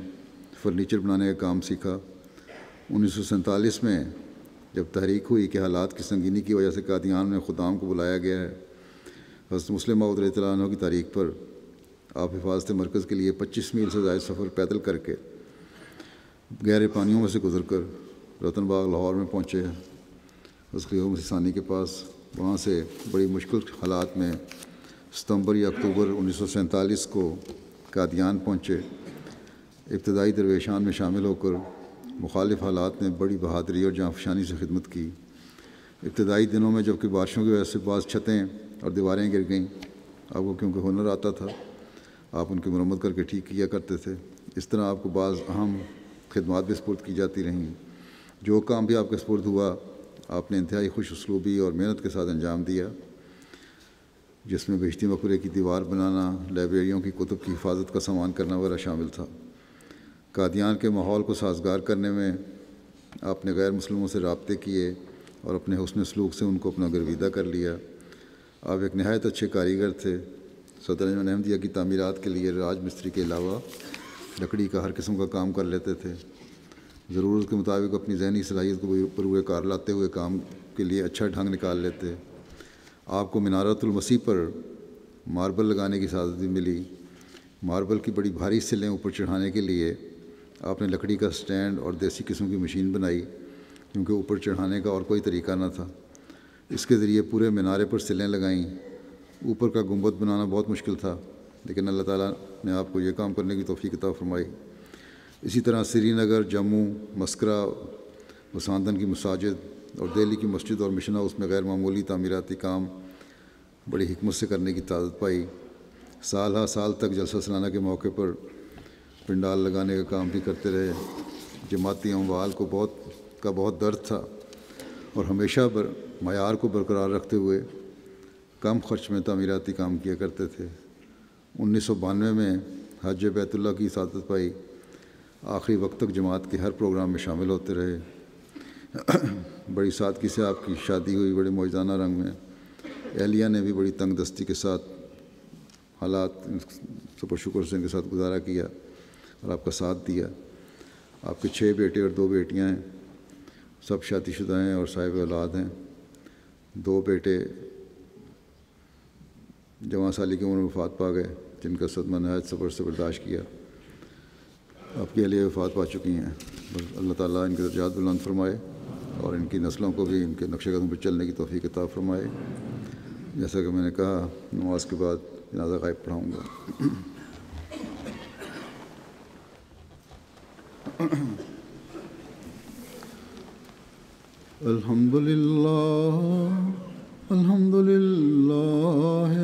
فرنیچر بنانے کا کام سیکھا۔ 1947 میں جب تحریک ہوئی کہ حالات کی سنگینی کی وجہ سے قادیان میں خدام کو بلایا گیا ہے، حضرت مسلم موعود رضی اللہ عنہ کی تاریخ پر آپ حفاظت مرکز کے لیے 25 میل سے زائد سفر پیدل کر کے گہرے پانیوں میں سے گزر کر رتن باغ لاہور میں پہنچے، حضرت خلیفہ مسیح ثانی کے پاس۔ وہاں سے بڑی مشکل حالات میں ستمبر یا اکتوبر 1947 کو قادیان پہنچے۔ ابتدائی درویشان میں شامل ہو کر مخالف حالات میں بڑی بہادری اور جانفشانی سے خدمت کی۔ ابتدائی دنوں میں جبکہ بارشوں کی وجہ سے بعض چھتیں اور دیواریں گر گئیں، آپ کو کیونکہ ہنر آتا تھا، آپ ان کی مرمت کر کے ٹھیک کیا کرتے تھے۔ اس طرح آپ کو بعض اہم خدمات بھی سپرد کی جاتی رہیں۔ جو کام بھی آپ کے سپرد ہوا، آپ نے انتہائی خوش اسلوبی اور محنت کے ساتھ انجام دیا، جس میں بہشتی مقبرے کی دیوار بنانا، لائبریریوں کی کتب کی حفاظت کا سامان کرنا وغیرہ شامل تھا۔ قادیان کے ماحول کو سازگار کرنے میں آپ نے غیر مسلموں سے رابطے کیے اور اپنے حسن سلوک سے ان کو اپنا گرویدہ کر لیا۔ آپ ایک نہایت اچھے کاریگر تھے۔ صدر انجمن احمدیہ کی تعمیرات کے لیے راج مستری کے علاوہ لکڑی کا ہر قسم کا کام کر لیتے تھے۔ ضرورت کے مطابق اپنی ذہنی صلاحیت کو بروئے کار لاتے ہوئے کام کے لیے اچھا ڈھنگ نکال لیتے۔ آپ کو منارۃ المسیح پر ماربل لگانے کی سعادت بھی ملی۔ ماربل کی بڑی بھاری سلیں اوپر چڑھانے کے لیے آپ نے لکڑی کا سٹینڈ اور دیسی قسم کی مشین بنائی، کیونکہ اوپر چڑھانے کا اور کوئی طریقہ نہ تھا۔ اس کے ذریعے پورے مینارے پر سلیں لگائیں۔ اوپر کا گنبد بنانا بہت مشکل تھا، لیکن اللہ تعالیٰ نے آپ کو یہ کام کرنے کی توفیق عطا فرمائی۔ اسی طرح سری نگر، جموں، مسکرہ، وساندن کی مساجد اور دہلی کی مسجد اور مشن ہاؤس میں غیر معمولی تعمیراتی کام بڑی حکمت سے کرنے کی تعداد پائی۔ سال ہا سال تک جلسہ سالانہ کے موقع پر پنڈال لگانے کا کام بھی کرتے رہے۔ جماعتی اموال کو بہت درد تھا، اور ہمیشہ معیار کو برقرار رکھتے ہوئے کم خرچ میں تعمیراتی کام کیا کرتے تھے۔ 1992 میں حج بیت اللہ کی سعادت پائی۔ آخری وقت تک جماعت کے ہر پروگرام میں شامل ہوتے رہے۔ بڑی سادگی سے آپ کی شادی ہوئی، بڑے موجزانہ رنگ میں۔ اہلیہ نے بھی بڑی تنگ دستی کے ساتھ حالات صبر شکر سے ان کے ساتھ گزارا کیا اور آپ کا ساتھ دیا۔ آپ کے 6 بیٹے اور 2 بیٹیاں ہیں، سب شادی شدہ ہیں اور صاحب اولاد ہیں۔ 2 بیٹے جوان سالی کی عمر میں وفات پا گئے، جن کا صدمہ نہایت صبر سے برداشت کیا۔ آپ کی اہلیہ وفات پا چکی ہیں۔ اللہ تعالیٰ ان کے درجات بلند فرمائے اور ان کی نسلوں کو بھی ان کے نقش قدم پر چلنے کی توفیق عطا فرمائے۔ جیسا کہ میں نے کہا، نماز کے بعد جنازہ غائب پڑھاؤں گا۔ الحمد للہ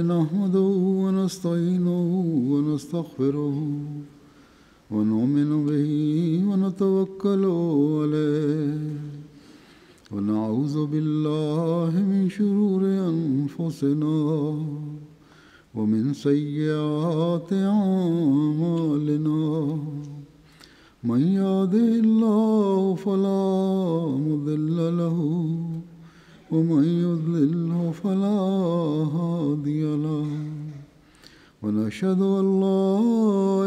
نحمده ونستعینه ونستغفره ونؤمن به ونتوکل علیہ ونعوذ باللہ من شرور انفسنا ومن سیئات اعمالنا من يهده الله فلا مضل له ومن يضلله فلا هادي له ونشهد أن لا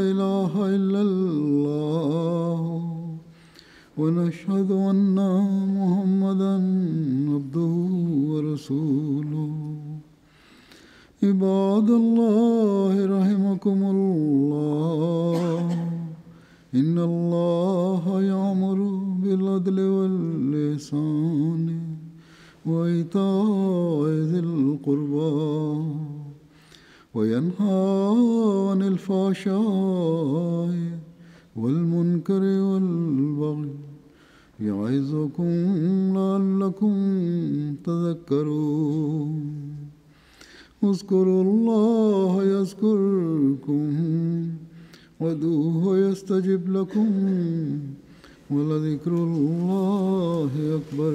إله إلا الله ونشهد أن محمدا عبده ورسوله عباد الله رحمكم الله إن الله يأمر بالعدل والإحسان وإيتاء ذي القربى وينهى عن الفحشاء والمنكر والبغي يعظكم لعلكم تذكرون اذكروا الله يذكركم وادعوه يستجب لكم ولذكر الله أكبر.